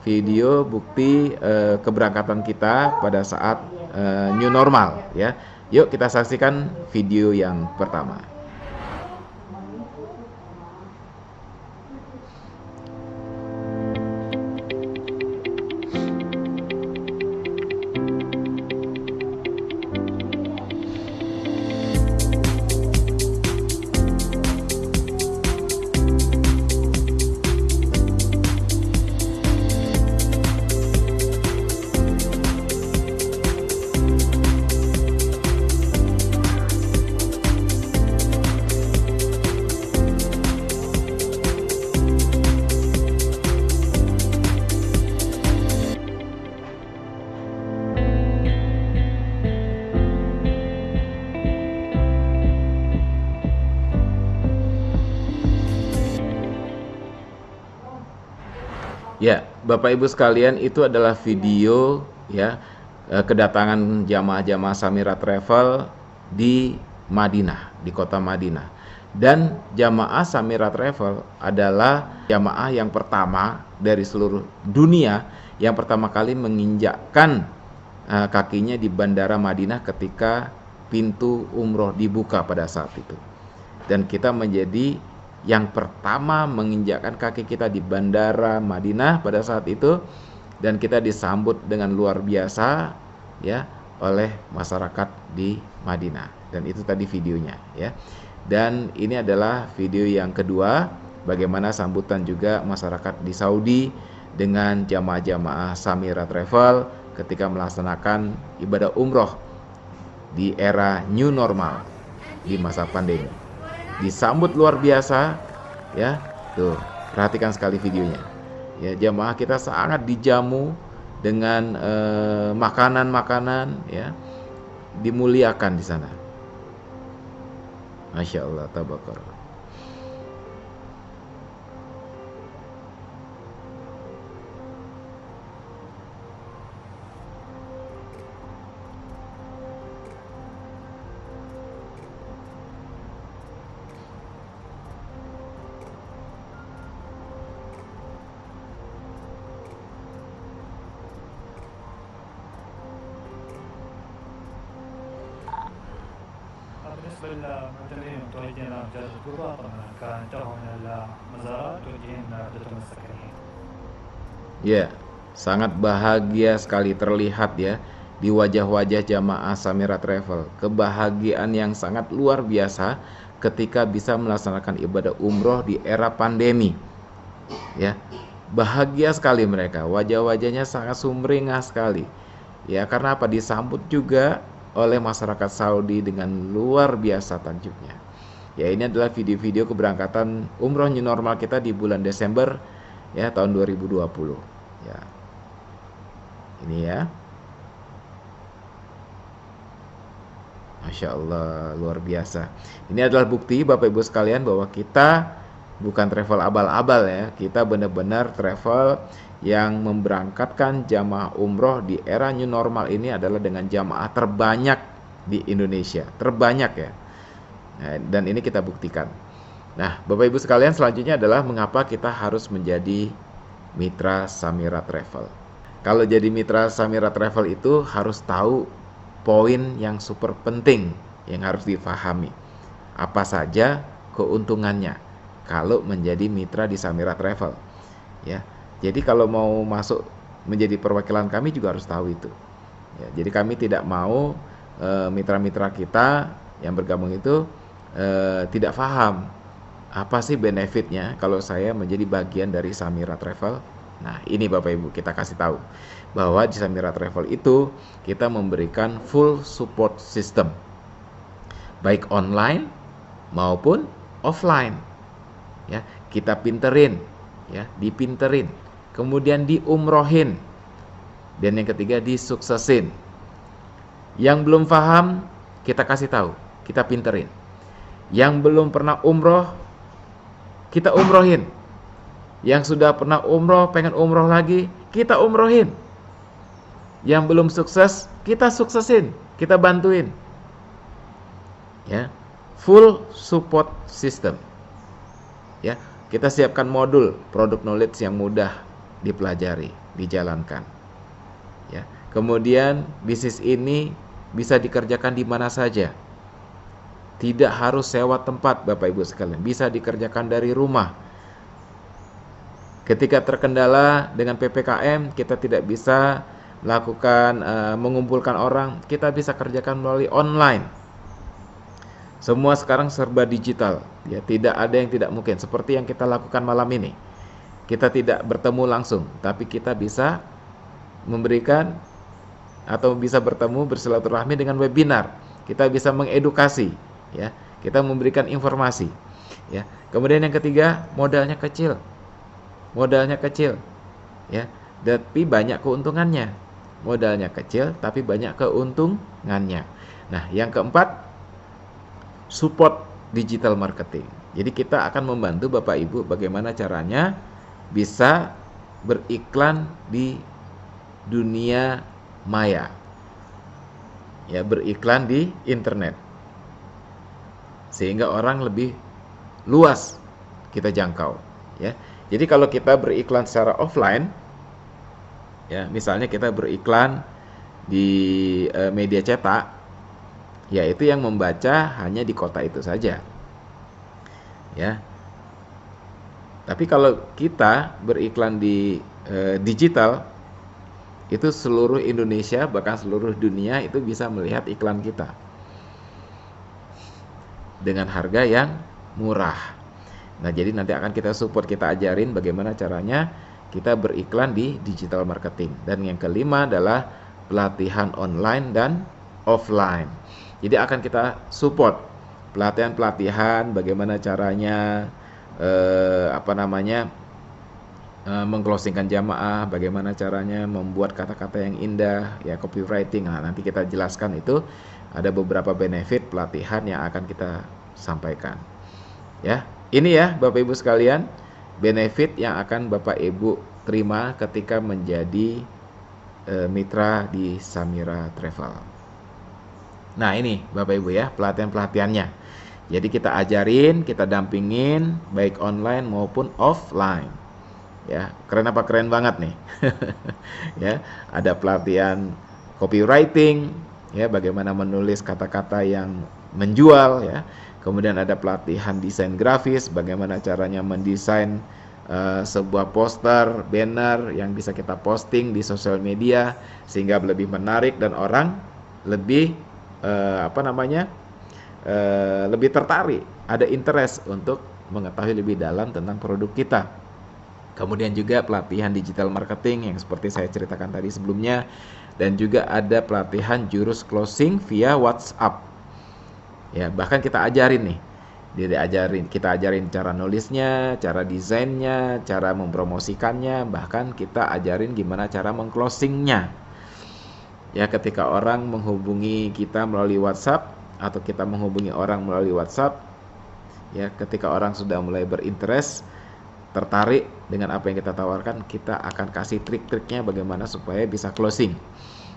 video bukti keberangkatan kita pada saat new normal ya. Yuk kita saksikan video yang pertama. Ya, Bapak Ibu sekalian, itu adalah video ya kedatangan jamaah-jamaah Samira Travel di Madinah, di kota Madinah. Dan jamaah Samira Travel adalah jamaah yang pertama dari seluruh dunia yang pertama kali menginjakkan kakinya di Bandara Madinah ketika pintu umroh dibuka pada saat itu. Dan kita menjadi yang pertama menginjakkan kaki kita di bandara Madinah pada saat itu, dan kita disambut dengan luar biasa ya oleh masyarakat di Madinah. Dan itu tadi videonya ya. Dan ini adalah video yang kedua, bagaimana sambutan juga masyarakat di Saudi dengan jamaah-jamaah Samira Travel ketika melaksanakan ibadah umroh di era new normal di masa pandemi. Disambut luar biasa ya. Tuh, perhatikan sekali videonya. Ya, jamaah kita sangat dijamu dengan makanan-makanan ya. Dimuliakan di sana. Masya Allah, tabarakallah. بالنسبة للمعتمرين المتوجهين لجادة القربى طبعا كان انتهوا من المزارات متوجهين لجدتهم السكنية. Ya, sangat bahagia sekali terlihat ya di wajah-wajah jamaah Samira Travel. Kebahagiaan yang sangat luar biasa ketika bisa melaksanakan ibadah umroh di era pandemi. Ya, bahagia sekali mereka. Wajah-wajahnya sangat sumringah sekali. Ya, karena apa? Disambut juga oleh masyarakat Saudi dengan luar biasa takjubnya. Ya, ini adalah video-video keberangkatan umroh new normal kita di bulan Desember ya tahun 2020. Ya. Ini ya. Masya Allah, luar biasa. Ini adalah bukti Bapak Ibu sekalian bahwa kita bukan travel abal-abal ya. Kita benar-benar travel yang memberangkatkan jamaah umroh di era new normal ini adalah dengan jamaah terbanyak di Indonesia. Terbanyak ya. Nah, dan ini kita buktikan. Nah, Bapak Ibu sekalian, selanjutnya adalah mengapa kita harus menjadi mitra Samira Travel. Kalau jadi mitra Samira Travel itu harus tahu poin yang super penting yang harus difahami. Apa saja keuntungannya kalau menjadi mitra di Samira Travel. Ya. Jadi kalau mau masuk menjadi perwakilan kami juga harus tahu itu. Ya, jadi kami tidak mau mitra-mitra kita yang bergabung itu tidak paham apa sih benefitnya kalau saya menjadi bagian dari Samira Travel. Nah, ini Bapak Ibu kita kasih tahu bahwa di Samira Travel itu kita memberikan full support system, baik online maupun offline. Ya, kita pinterin, ya, dipinterin, kemudian diumrohin, dan yang ketiga disuksesin. Yang belum paham kita kasih tahu, kita pinterin. Yang belum pernah umroh kita umrohin. Yang sudah pernah umroh pengen umroh lagi kita umrohin. Yang belum sukses kita suksesin, kita bantuin. Ya, full support system. Ya, kita siapkan modul product knowledge yang mudah dipelajari, dijalankan. Ya, kemudian bisnis ini bisa dikerjakan di mana saja. Tidak harus sewa tempat Bapak Ibu sekalian, bisa dikerjakan dari rumah. Ketika terkendala dengan PPKM, kita tidak bisa melakukan mengumpulkan orang, kita bisa kerjakan melalui online. Semua sekarang serba digital, ya, tidak ada yang tidak mungkin. Seperti yang kita lakukan malam ini, kita tidak bertemu langsung, tapi kita bisa memberikan atau bisa bertemu bersilaturahmi dengan webinar. Kita bisa mengedukasi, ya, kita memberikan informasi, ya. Kemudian yang ketiga, modalnya kecil, ya, tapi banyak keuntungannya. Modalnya kecil, tapi banyak keuntungannya. Nah, yang keempat, support digital marketing. Jadi kita akan membantu Bapak Ibu bagaimana caranya bisa beriklan di dunia maya, ya, beriklan di internet, sehingga orang lebih luas kita jangkau, ya. Jadi kalau kita beriklan secara offline, ya, misalnya kita beriklan di media cetak, yaitu yang membaca hanya di kota itu saja, ya. Tapi kalau kita beriklan di digital, itu seluruh Indonesia bahkan seluruh dunia itu bisa melihat iklan kita dengan harga yang murah. Nah, jadi nanti akan kita support, kita ajarin bagaimana caranya kita beriklan di digital marketing. Dan yang kelima adalah pelatihan online dan offline. Jadi akan kita support pelatihan-pelatihan bagaimana caranya mengclosingkan jamaah, bagaimana caranya membuat kata-kata yang indah, ya copywriting. Nah, nanti kita jelaskan itu, ada beberapa benefit pelatihan yang akan kita sampaikan. Ya, ini ya Bapak Ibu sekalian, benefit yang akan Bapak Ibu terima ketika menjadi mitra di Samira Travel. Nah, ini Bapak Ibu ya, pelatihan-pelatihannya. Jadi kita ajarin, kita dampingin baik online maupun offline. Ya, keren apa keren banget nih. Ya, ada pelatihan copywriting, ya bagaimana menulis kata-kata yang menjual ya. Kemudian ada pelatihan desain grafis, bagaimana caranya mendesain sebuah poster, banner yang bisa kita posting di sosial media sehingga lebih menarik dan orang lebih lebih tertarik, ada interest untuk mengetahui lebih dalam tentang produk kita. Kemudian juga pelatihan digital marketing yang seperti saya ceritakan tadi sebelumnya, dan juga ada pelatihan jurus closing via WhatsApp. Ya, bahkan kita ajarin nih. Kita ajarin cara nulisnya, cara desainnya, cara mempromosikannya, bahkan kita ajarin gimana cara mengclosingnya. Ya, ketika orang menghubungi kita melalui WhatsApp atau kita menghubungi orang melalui WhatsApp, ya ketika orang sudah mulai berinterest, tertarik dengan apa yang kita tawarkan, kita akan kasih trik-triknya bagaimana supaya bisa closing.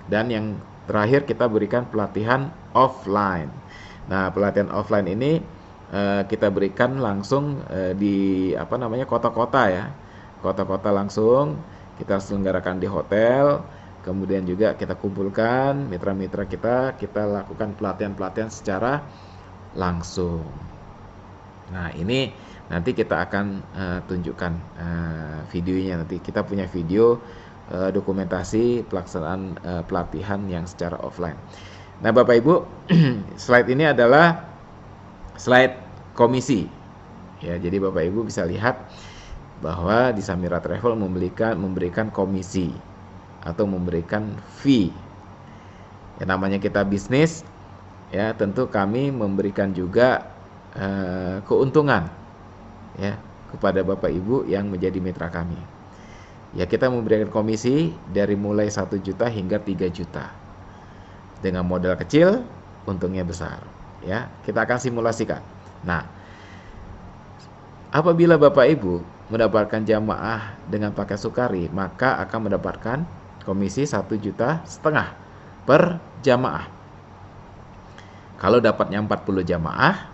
Dan yang terakhir kita berikan pelatihan offline. Nah, pelatihan offline ini kita berikan langsung di kota-kota ya. Kota-kota langsung kita selenggarakan di hotel. Kemudian juga kita kumpulkan mitra-mitra kita lakukan pelatihan-pelatihan secara langsung. Nah, ini nanti kita akan tunjukkan videonya. Nanti kita punya video dokumentasi pelaksanaan pelatihan yang secara offline. Nah, Bapak Ibu, slide ini adalah slide komisi. Ya, jadi Bapak Ibu bisa lihat bahwa di Samira Travel memberikan komisi atau memberikan fee. Ya, namanya kita bisnis, ya tentu kami memberikan juga keuntungan ya kepada Bapak Ibu yang menjadi mitra kami. Ya, kita memberikan komisi dari mulai 1 juta hingga 3 juta. Dengan modal kecil, untungnya besar. Ya, kita akan simulasikan. Nah, apabila Bapak Ibu mendapatkan jamaah dengan paket Sukari, maka akan mendapatkan komisi 1,5 juta per jamaah. Kalau dapatnya 40 jamaah,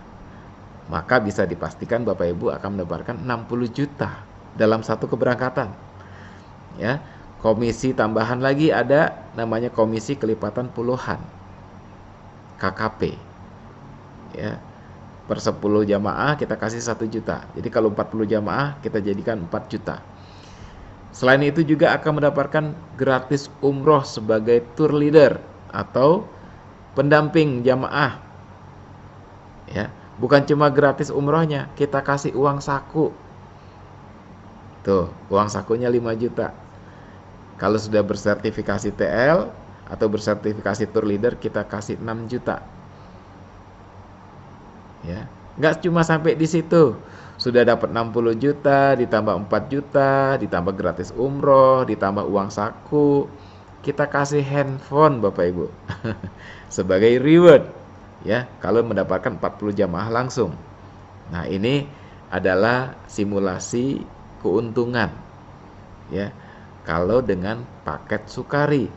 maka bisa dipastikan Bapak Ibu akan mendapatkan 60 juta dalam satu keberangkatan. Ya, komisi tambahan lagi ada namanya komisi kelipatan puluhan, KKP. Ya, per 10 jamaah kita kasih 1 juta. Jadi kalau 40 jamaah kita jadikan 4 juta. Selain itu juga akan mendapatkan gratis umroh sebagai tour leader atau pendamping jamaah. Ya, bukan cuma gratis umrohnya, kita kasih uang saku. Tuh, uang sakunya 5 juta. Kalau sudah bersertifikasi TL atau bersertifikasi tour leader, kita kasih 6 juta. Ya, nggak cuma sampai di situ. Sudah dapat 60 juta, ditambah 4 juta, ditambah gratis umroh, ditambah uang saku. Kita kasih handphone Bapak Ibu sebagai reward ya kalau mendapatkan 40 jamaah langsung. Nah, ini adalah simulasi keuntungan ya kalau dengan paket Sukari.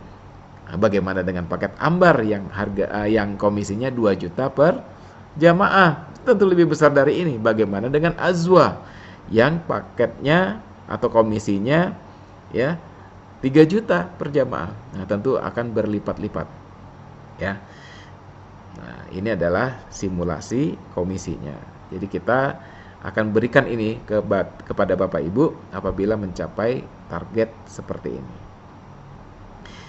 Nah, bagaimana dengan paket Ambar yang komisinya 2 juta per jamaah? Tentu lebih besar dari ini. Bagaimana dengan Azwa yang paketnya atau komisinya ya 3 juta per jamaah? Nah, tentu akan berlipat-lipat ya. Nah, ini adalah simulasi komisinya. Jadi kita akan berikan ini kepada Bapak Ibu apabila mencapai target seperti ini.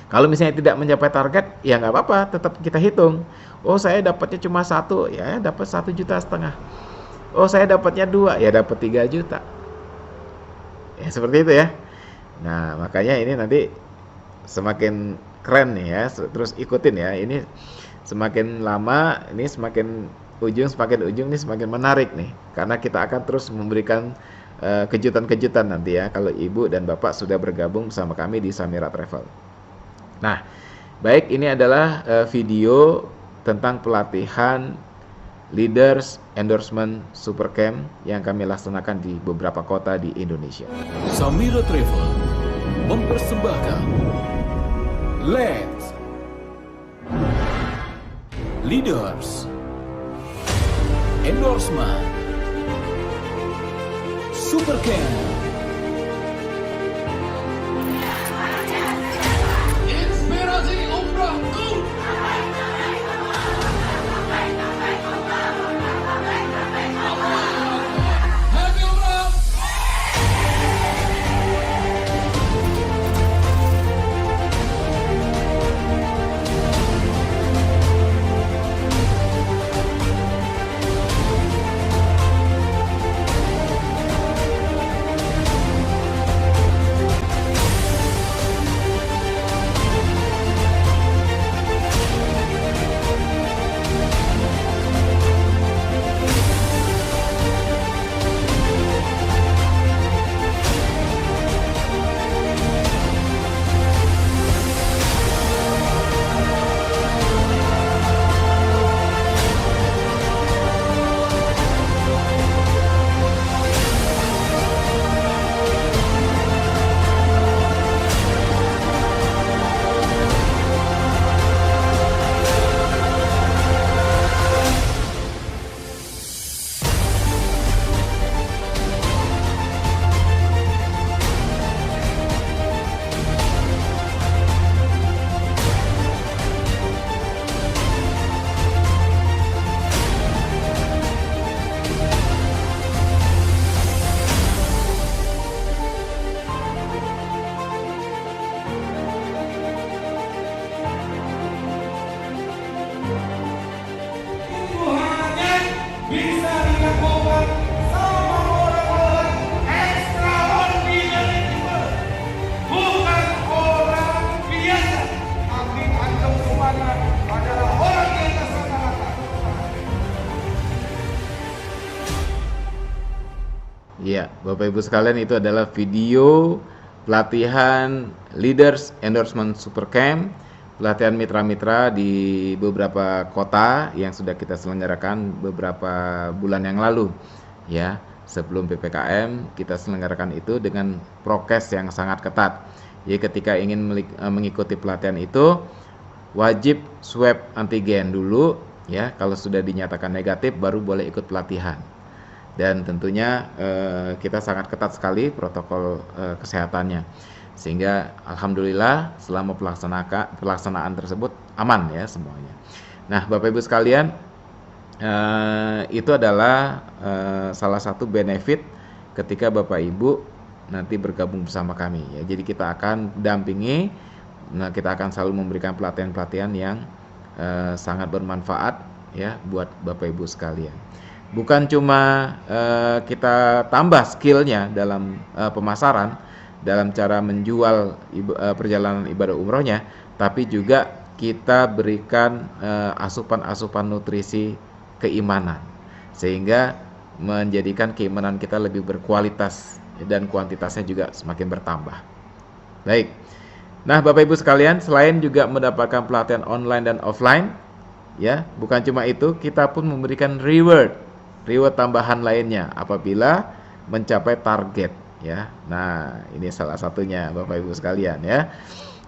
Kalau misalnya tidak mencapai target, ya nggak apa-apa, tetap kita hitung. Oh, saya dapatnya cuma 1, ya dapat 1,5 juta. Oh, saya dapatnya 2, ya dapat 3 juta. Ya seperti itu ya. Nah, makanya ini nanti semakin keren nih ya, terus ikutin ya. Ini semakin lama, ini semakin ujung ini semakin menarik nih, karena kita akan terus memberikan kejutan-kejutan nanti ya, kalau Ibu dan Bapak sudah bergabung bersama kami di Samira Travel. Nah, baik, ini adalah video tentang pelatihan Leaders Endorsement Supercamp yang kami laksanakan di beberapa kota di Indonesia. Samira Travel mempersembahkan Let's Leaders Endorsement Supercamp. Inspirasi umrahku. Happy umrah. Bisa dilakukan sama orang-orang extraordinary people, bukan orang biasa. Tapi antum semuanya adalah orang di atas rata-rata. Ya, Bapak Ibu sekalian, itu adalah video pelatihan Leaders Endorsement Supercamp, pelatihan mitra-mitra di beberapa kota yang sudah kita selenggarakan beberapa bulan yang lalu ya. Sebelum PPKM kita selenggarakan itu dengan prokes yang sangat ketat. Jadi ketika ingin mengikuti pelatihan itu wajib swab antigen dulu ya. Kalau sudah dinyatakan negatif baru boleh ikut pelatihan. Dan tentunya kita sangat ketat sekali protokol kesehatannya. Sehingga alhamdulillah selama pelaksanaan tersebut aman ya semuanya. Nah, Bapak Ibu sekalian, itu adalah salah satu benefit ketika Bapak Ibu nanti bergabung bersama kami ya. Jadi kita akan dampingi, kita akan selalu memberikan pelatihan-pelatihan yang sangat bermanfaat ya buat Bapak Ibu sekalian. Bukan cuma kita tambah skillnya dalam pemasaran, dalam cara menjual perjalanan ibadah umrohnya, tapi juga kita berikan asupan-asupan nutrisi keimanan, sehingga menjadikan keimanan kita lebih berkualitas dan kuantitasnya juga semakin bertambah. Baik, nah Bapak Ibu sekalian, selain juga mendapatkan pelatihan online dan offline, ya bukan cuma itu, kita pun memberikan reward tambahan lainnya apabila mencapai target. Ya, nah ini salah satunya Bapak Ibu sekalian ya.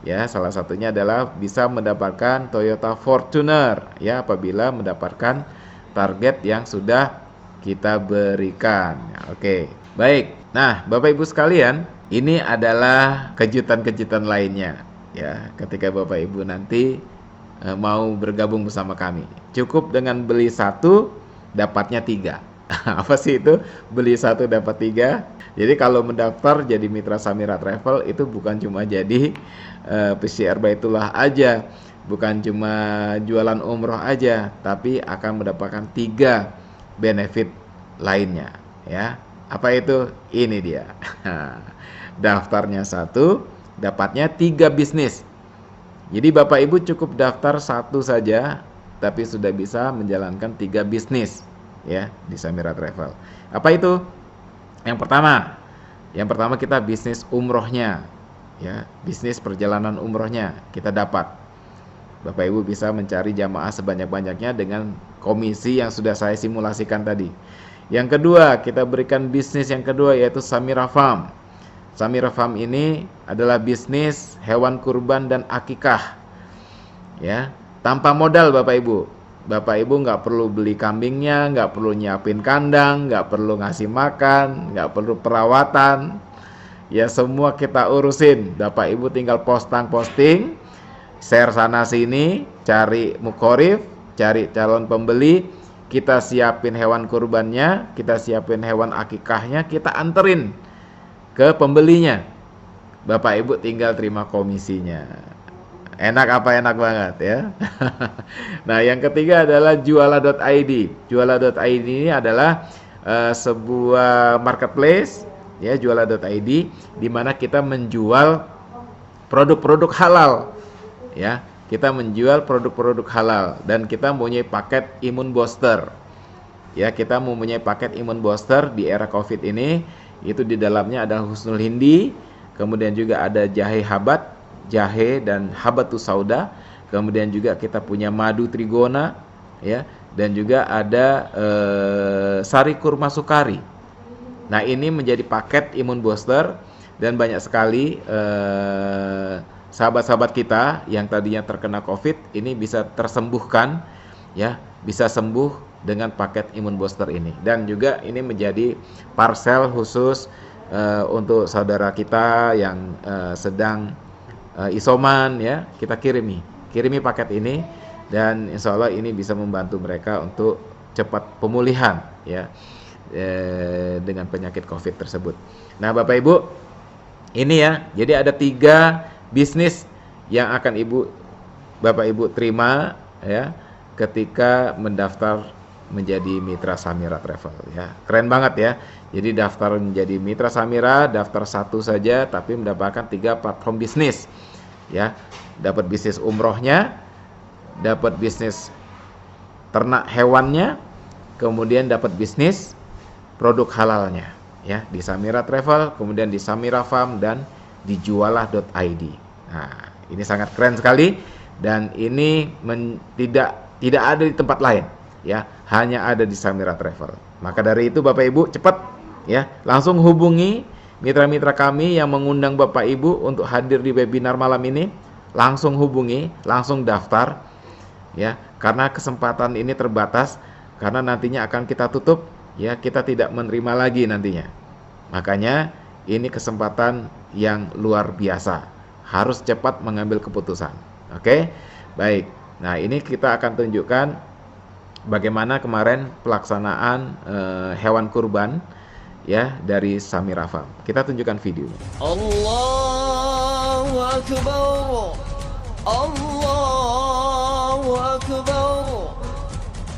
Ya, salah satunya adalah bisa mendapatkan Toyota Fortuner ya apabila mendapatkan target yang sudah kita berikan. Oke, baik. Nah, Bapak Ibu sekalian, ini adalah kejutan-kejutan lainnya ya. Ketika Bapak Ibu nanti mau bergabung bersama kami, cukup dengan beli 1 dapatnya 3. Apa sih itu? Beli satu dapat tiga. Jadi kalau mendaftar jadi mitra Samira Travel itu bukan cuma jadi PCR Baitullah aja, bukan cuma jualan umroh aja, tapi akan mendapatkan 3 benefit lainnya, ya. Apa itu? Ini dia. Daftarnya satu, dapatnya 3 bisnis. Jadi Bapak Ibu cukup daftar satu saja, tapi sudah bisa menjalankan 3 bisnis, ya, di Samira Travel. Apa itu? Yang pertama kita bisnis umrohnya, ya, bisnis perjalanan umrohnya kita dapat. Bapak Ibu bisa mencari jamaah sebanyak-banyaknya dengan komisi yang sudah saya simulasikan tadi. Yang kedua, kita berikan bisnis yang kedua, yaitu Samira Farm. Samira Farm ini adalah bisnis hewan kurban dan akikah, ya, tanpa modal Bapak Ibu. Bapak Ibu nggak perlu beli kambingnya, nggak perlu nyiapin kandang, nggak perlu ngasih makan, nggak perlu perawatan, ya, semua kita urusin. Bapak Ibu tinggal posting, share sana sini, cari mukorif, cari calon pembeli, kita siapin hewan kurbannya, kita siapin hewan akikahnya, kita anterin ke pembelinya. Bapak Ibu tinggal terima komisinya. Enak apa enak banget, ya. Nah, yang ketiga adalah Juala.id. Juala.id ini adalah sebuah marketplace, ya, Juala.id, di mana kita menjual produk-produk halal, ya. Kita menjual produk-produk halal dan kita mempunyai paket imun booster. Ya, kita mempunyai paket imun booster di era Covid ini. Itu di dalamnya ada Husnul Hindi, kemudian juga ada jahe habat, jahe dan habatus sauda, kemudian juga kita punya madu trigona, ya, dan juga ada sari kurma sukari. Nah, ini menjadi paket imun booster dan banyak sekali sahabat-sahabat kita yang tadinya terkena Covid ini bisa tersembuhkan, ya, bisa sembuh dengan paket imun booster ini. Dan juga ini menjadi parcel khusus untuk saudara kita yang sedang isoman, ya, kita kirimi paket ini, dan insya Allah ini bisa membantu mereka untuk cepat pemulihan, ya, dengan penyakit Covid tersebut. Nah, Bapak Ibu, ini, ya, jadi ada 3 bisnis yang akan Bapak Ibu terima, ya, ketika mendaftar menjadi mitra Samira Travel, ya. Keren banget, ya. Jadi daftar menjadi mitra Samira, daftar satu saja tapi mendapatkan 3 platform bisnis, ya. Dapat bisnis umrohnya, dapat bisnis ternak hewannya, kemudian dapat bisnis produk halalnya, ya, di Samira Travel, kemudian di Samira Farm dan di Jualah.id. Nah, ini sangat keren sekali dan ini tidak ada di tempat lain, ya, hanya ada di Samira Travel. Maka dari itu Bapak Ibu cepat, ya, langsung hubungi mitra-mitra kami yang mengundang Bapak Ibu untuk hadir di webinar malam ini. Langsung hubungi, langsung daftar, ya, karena kesempatan ini terbatas, karena nantinya akan kita tutup, ya, kita tidak menerima lagi nantinya. Makanya ini kesempatan yang luar biasa, harus cepat mengambil keputusan. Oke, baik. Nah, ini kita akan tunjukkan bagaimana kemarin pelaksanaan hewan kurban, ya, dari Samira Farm. Kita tunjukkan videonya. Allahu Akbar, Allahu Akbar,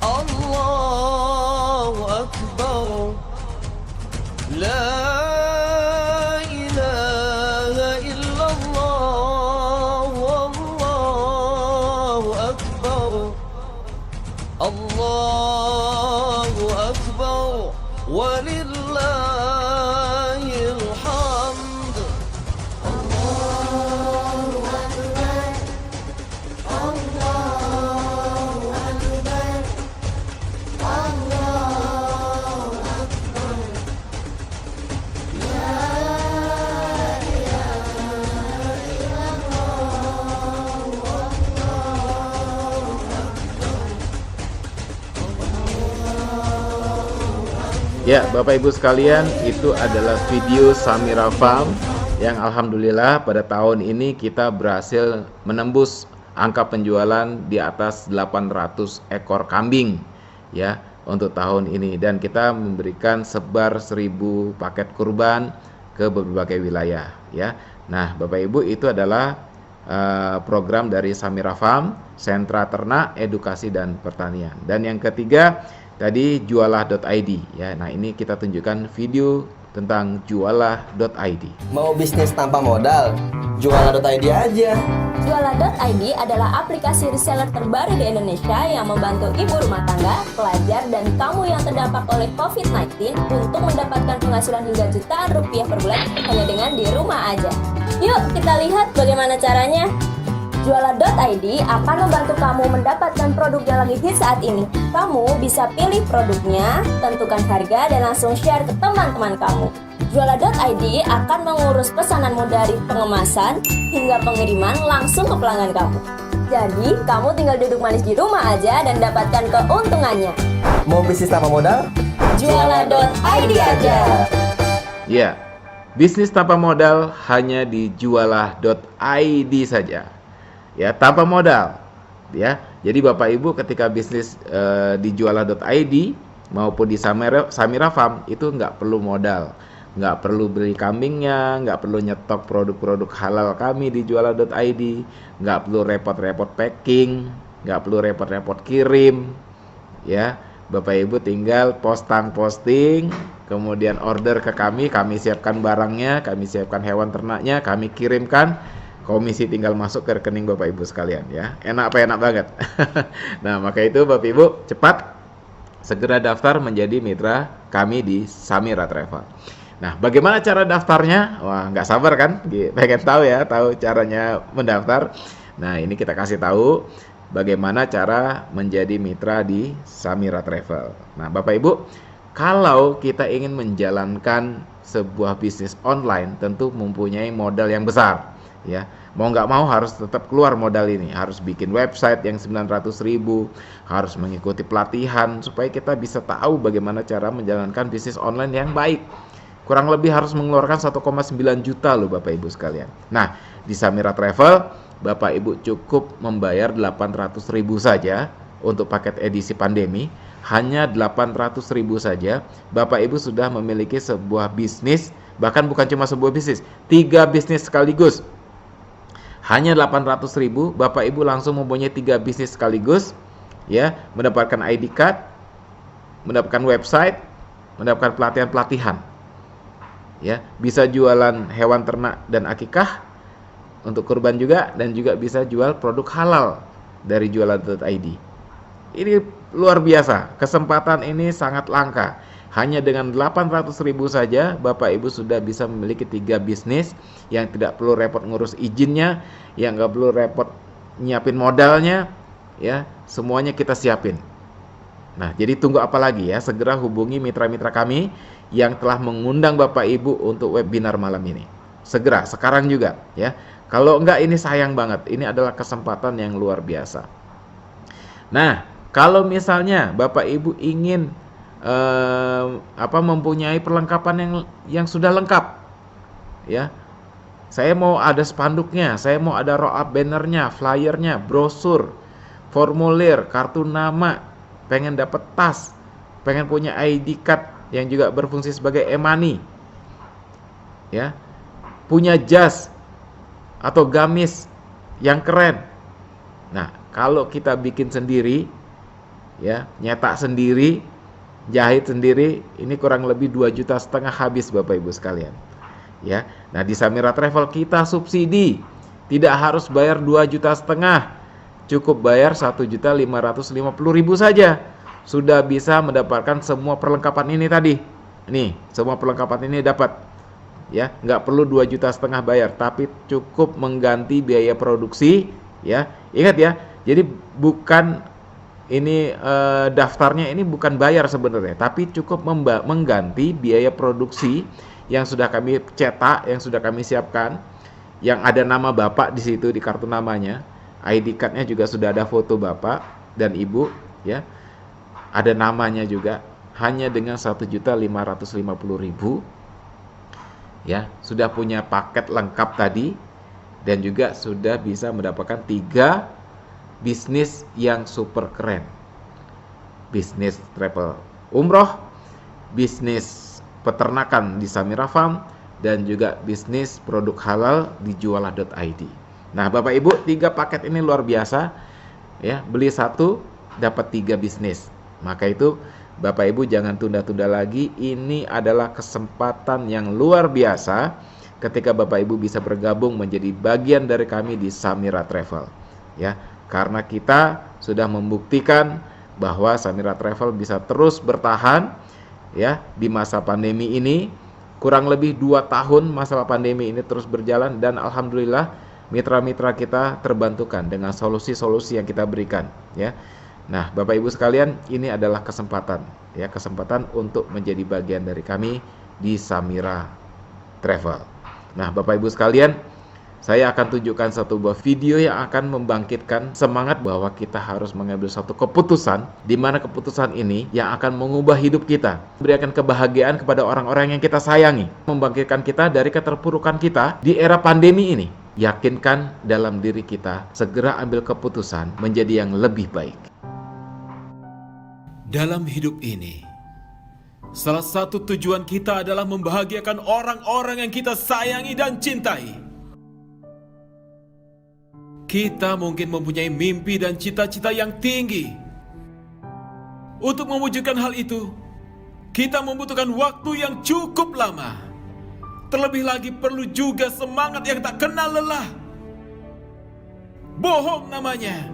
Allahu Akbar, La ilaha illallah, Wallahu Akbar, Allahu Akbar, walillahil hamd. Allahu Akbar, Allahu Akbar, Allahu Akbar, La ilaha illallah, Wallahu Ya, Bapak Ibu sekalian, itu adalah video Samira Farm yang alhamdulillah pada tahun ini kita berhasil menembus angka penjualan di atas 800 ekor kambing, ya, untuk tahun ini, dan kita memberikan sebar 1000 paket kurban ke berbagai wilayah ya. Nah, Bapak Ibu, itu adalah program dari Samira Farm, Sentra Ternak, Edukasi dan Pertanian. Dan yang ketiga tadi jualah.id ya. Nah, ini kita tunjukkan video tentang jualah.id. Mau bisnis tanpa modal? Jualah.id aja. Jualah.id adalah aplikasi reseller terbaru di Indonesia yang membantu ibu rumah tangga, pelajar, dan kamu yang terdampak oleh COVID-19 untuk mendapatkan penghasilan hingga jutaan rupiah per bulan hanya dengan di rumah aja. Yuk kita lihat bagaimana caranya. Jualah.id akan membantu kamu mendapatkan produk yang lagi hit saat ini. Kamu bisa pilih produknya, tentukan harga, dan langsung share ke teman-teman kamu. Jualah.id akan mengurus pesananmu dari pengemasan hingga pengiriman langsung ke pelanggan kamu. Jadi, kamu tinggal duduk manis di rumah aja dan dapatkan keuntungannya. Mau bisnis tanpa modal? Jualah.id aja. Ya, bisnis tanpa modal hanya di jualah.id saja. Ya, tanpa modal. Ya, jadi Bapak Ibu ketika bisnis di jualah.id maupun di Samira Farm itu nggak perlu modal, nggak perlu beli kambingnya, nggak perlu nyetok produk-produk halal kami di jualah.id, nggak perlu repot-repot packing, nggak perlu repot-repot kirim. Ya, Bapak Ibu tinggal posting, kemudian order ke kami siapkan barangnya, kami siapkan hewan ternaknya, kami kirimkan. Komisi tinggal masuk ke rekening Bapak Ibu sekalian ya. Enak apa enak banget. Nah, maka itu Bapak Ibu cepat segera daftar menjadi mitra kami di Samira Travel. Nah, bagaimana cara daftarnya? Wah, nggak sabar kan? Pengen tahu ya, tahu caranya mendaftar. Nah, ini kita kasih tahu bagaimana cara menjadi mitra di Samira Travel. Nah, Bapak Ibu, kalau kita ingin menjalankan sebuah bisnis online, tentu mempunyai modal yang besar. Ya, mau nggak mau harus tetap keluar modal ini, harus bikin website yang 900.000, harus mengikuti pelatihan supaya kita bisa tahu bagaimana cara menjalankan bisnis online yang baik. Kurang lebih harus mengeluarkan 1,9 juta loh Bapak Ibu sekalian. Nah, di Samira Travel Bapak Ibu cukup membayar 800.000 saja untuk paket edisi pandemi. Hanya 800.000 saja Bapak Ibu sudah memiliki sebuah bisnis, bahkan bukan cuma sebuah bisnis, 3 bisnis sekaligus. Hanya 800.000 Bapak Ibu langsung mempunyai 3 bisnis sekaligus ya, mendapatkan ID card, mendapatkan website, mendapatkan pelatihan-pelatihan. Ya, bisa jualan hewan ternak dan akikah untuk kurban juga, dan juga bisa jual produk halal dari jualah.id. Ini luar biasa, kesempatan ini sangat langka. Hanya dengan 800.000 saja Bapak Ibu sudah bisa memiliki 3 bisnis yang tidak perlu repot ngurus izinnya, yang nggak perlu repot nyiapin modalnya, ya semuanya kita siapin. Nah, jadi tunggu apa lagi ya? Segera hubungi mitra-mitra kami yang telah mengundang Bapak Ibu untuk webinar malam ini. Segera, sekarang juga ya. Kalau enggak ini sayang banget. Ini adalah kesempatan yang luar biasa. Nah, kalau misalnya Bapak Ibu ingin mempunyai perlengkapan yang sudah lengkap, ya, saya mau ada spanduknya, saya mau ada roll up bannernya, flyernya, brosur, formulir, kartu nama, pengen dapat tas, pengen punya ID card yang juga berfungsi sebagai e-money, ya, punya jas atau gamis yang keren. Nah, kalau kita bikin sendiri, ya, nyetak sendiri, jahit sendiri, ini kurang lebih 2,5 juta habis Bapak Ibu sekalian. Ya. Nah, di Samira Travel kita subsidi. Tidak harus bayar 2,5 juta. Cukup bayar 1.550.000 saja. Sudah bisa mendapatkan semua perlengkapan ini tadi. Nih, semua perlengkapan ini dapat. Ya, nggak perlu 2,5 juta bayar, tapi cukup mengganti biaya produksi, ya. Ingat ya. Jadi bukan ini daftarnya ini bukan bayar sebenarnya, tapi cukup mengganti biaya produksi yang sudah kami cetak, yang sudah kami siapkan, yang ada nama Bapak di situ di kartu namanya, ID card-nya juga sudah ada foto Bapak dan Ibu, ya, ada namanya juga, hanya dengan 1.550.000, ya, sudah punya paket lengkap tadi, dan juga sudah bisa mendapatkan 3 bisnis yang super keren. bisnis travel umroh, bisnis peternakan di Samira Farm, dan juga bisnis produk halal di jualah.id. Nah, Bapak Ibu, 3 paket ini luar biasa ya. Beli 1 dapat 3 bisnis. Maka itu Bapak Ibu jangan tunda-tunda lagi. Ini adalah kesempatan yang luar biasa ketika Bapak Ibu bisa bergabung menjadi bagian dari kami di Samira Travel ya. Karena kita sudah membuktikan bahwa Samira Travel bisa terus bertahan ya di masa pandemi ini. Kurang lebih 2 tahun masalah pandemi ini terus berjalan, dan alhamdulillah mitra-mitra kita terbantukan dengan solusi-solusi yang kita berikan ya. Nah, Bapak Ibu sekalian, ini adalah kesempatan ya, kesempatan untuk menjadi bagian dari kami di Samira Travel. Nah, Bapak Ibu sekalian, saya akan tunjukkan satu buah video yang akan membangkitkan semangat bahwa kita harus mengambil satu keputusan, di mana keputusan ini yang akan mengubah hidup kita, memberikan kebahagiaan kepada orang-orang yang kita sayangi, membangkitkan kita dari keterpurukan kita di era pandemi ini. Yakinkan dalam diri kita, segera ambil keputusan menjadi yang lebih baik. Dalam hidup ini, salah satu tujuan kita adalah membahagiakan orang-orang yang kita sayangi dan cintai. Kita mungkin mempunyai mimpi dan cita-cita yang tinggi. Untuk mewujudkan hal itu, kita membutuhkan waktu yang cukup lama. Terlebih lagi perlu juga semangat yang tak kenal lelah. Bohong namanya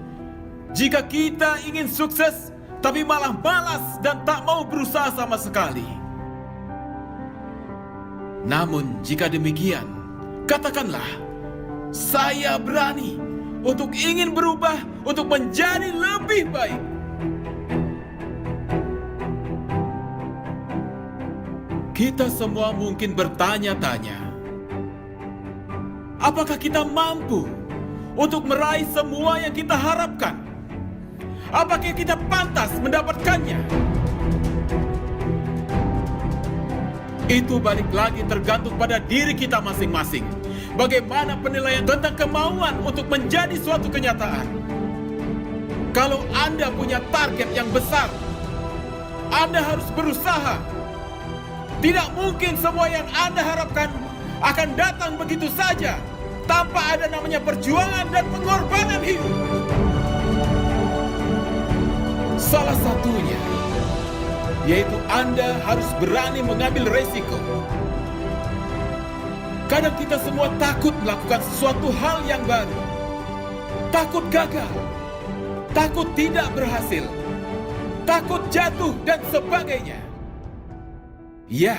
jika kita ingin sukses tapi malah malas dan tak mau berusaha sama sekali. Namun jika demikian, katakanlah, saya berani untuk ingin berubah, untuk menjadi lebih baik. Kita semua mungkin bertanya-tanya, apakah kita mampu untuk meraih semua yang kita harapkan? Apakah kita pantas mendapatkannya? Itu balik lagi tergantung pada diri kita masing-masing. Bagaimana penilaian tentang kemauan untuk menjadi suatu kenyataan? Kalau Anda punya target yang besar, Anda harus berusaha. Tidak mungkin semua yang Anda harapkan akan datang begitu saja tanpa ada namanya perjuangan dan pengorbanan hidup. Salah satunya yaitu Anda harus berani mengambil resiko. Kadang kita semua takut melakukan sesuatu hal yang baru. Takut gagal, takut tidak berhasil, takut jatuh dan sebagainya. Ya,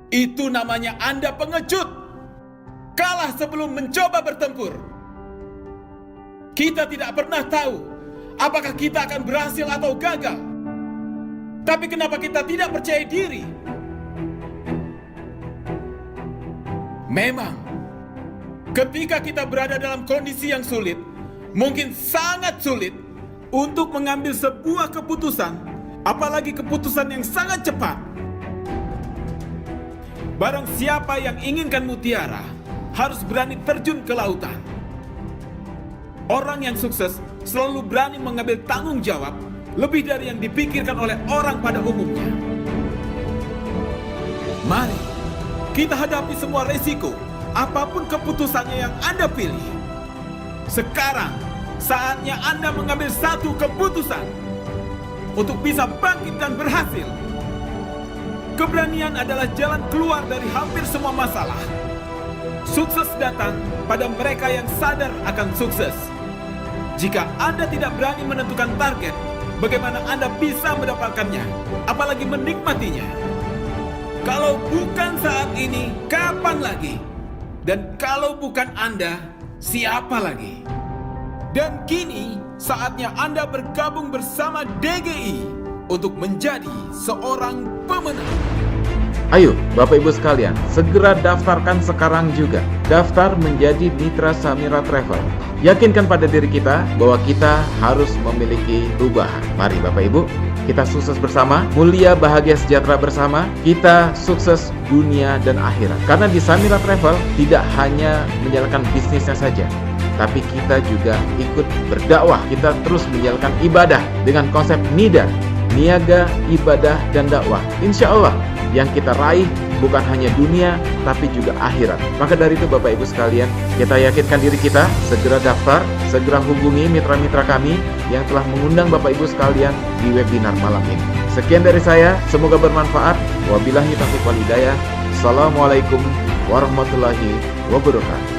itu namanya Anda pengecut. Kalah sebelum mencoba bertempur. Kita tidak pernah tahu apakah kita akan berhasil atau gagal. Tapi kenapa kita tidak percaya diri? Memang, ketika kita berada dalam kondisi yang sulit, mungkin sangat sulit untuk mengambil sebuah keputusan, apalagi keputusan yang sangat cepat. Barang siapa yang inginkan mutiara, harus berani terjun ke lautan. Orang yang sukses selalu berani mengambil tanggung jawab lebih dari yang dipikirkan oleh orang pada umumnya. Mari kita hadapi semua resiko, apapun keputusannya yang Anda pilih. Sekarang saatnya Anda mengambil satu keputusan untuk bisa bangkit dan berhasil. Keberanian adalah jalan keluar dari hampir semua masalah. Sukses datang pada mereka yang sadar akan sukses. Jika Anda tidak berani menentukan target, bagaimana Anda bisa mendapatkannya, apalagi menikmatinya? Kalau bukan saat ini, kapan lagi? Dan kalau bukan Anda, siapa lagi? Dan kini, saatnya Anda bergabung bersama DGI untuk menjadi seorang pemenang. Ayo Bapak Ibu sekalian, segera daftarkan sekarang juga. Daftar menjadi mitra Samira Travel. Yakinkan pada diri kita bahwa kita harus memiliki perubahan. Mari Bapak Ibu, kita sukses bersama, mulia, bahagia, sejahtera bersama. Kita sukses dunia dan akhirat. Karena di Samira Travel tidak hanya menjalankan bisnisnya saja, tapi kita juga ikut berdakwah. Kita terus menjalankan ibadah dengan konsep NIDA, niaga, ibadah, dan dakwah. Insya Allah yang kita raih bukan hanya dunia, tapi juga akhirat. Maka dari itu Bapak Ibu sekalian, kita yakinkan diri kita, segera daftar, segera hubungi mitra-mitra kami yang telah mengundang Bapak Ibu sekalian di webinar malam ini. Sekian dari saya, semoga bermanfaat. Wabillahi taufiq wal hidayah. Assalamualaikum warahmatullahi wabarakatuh.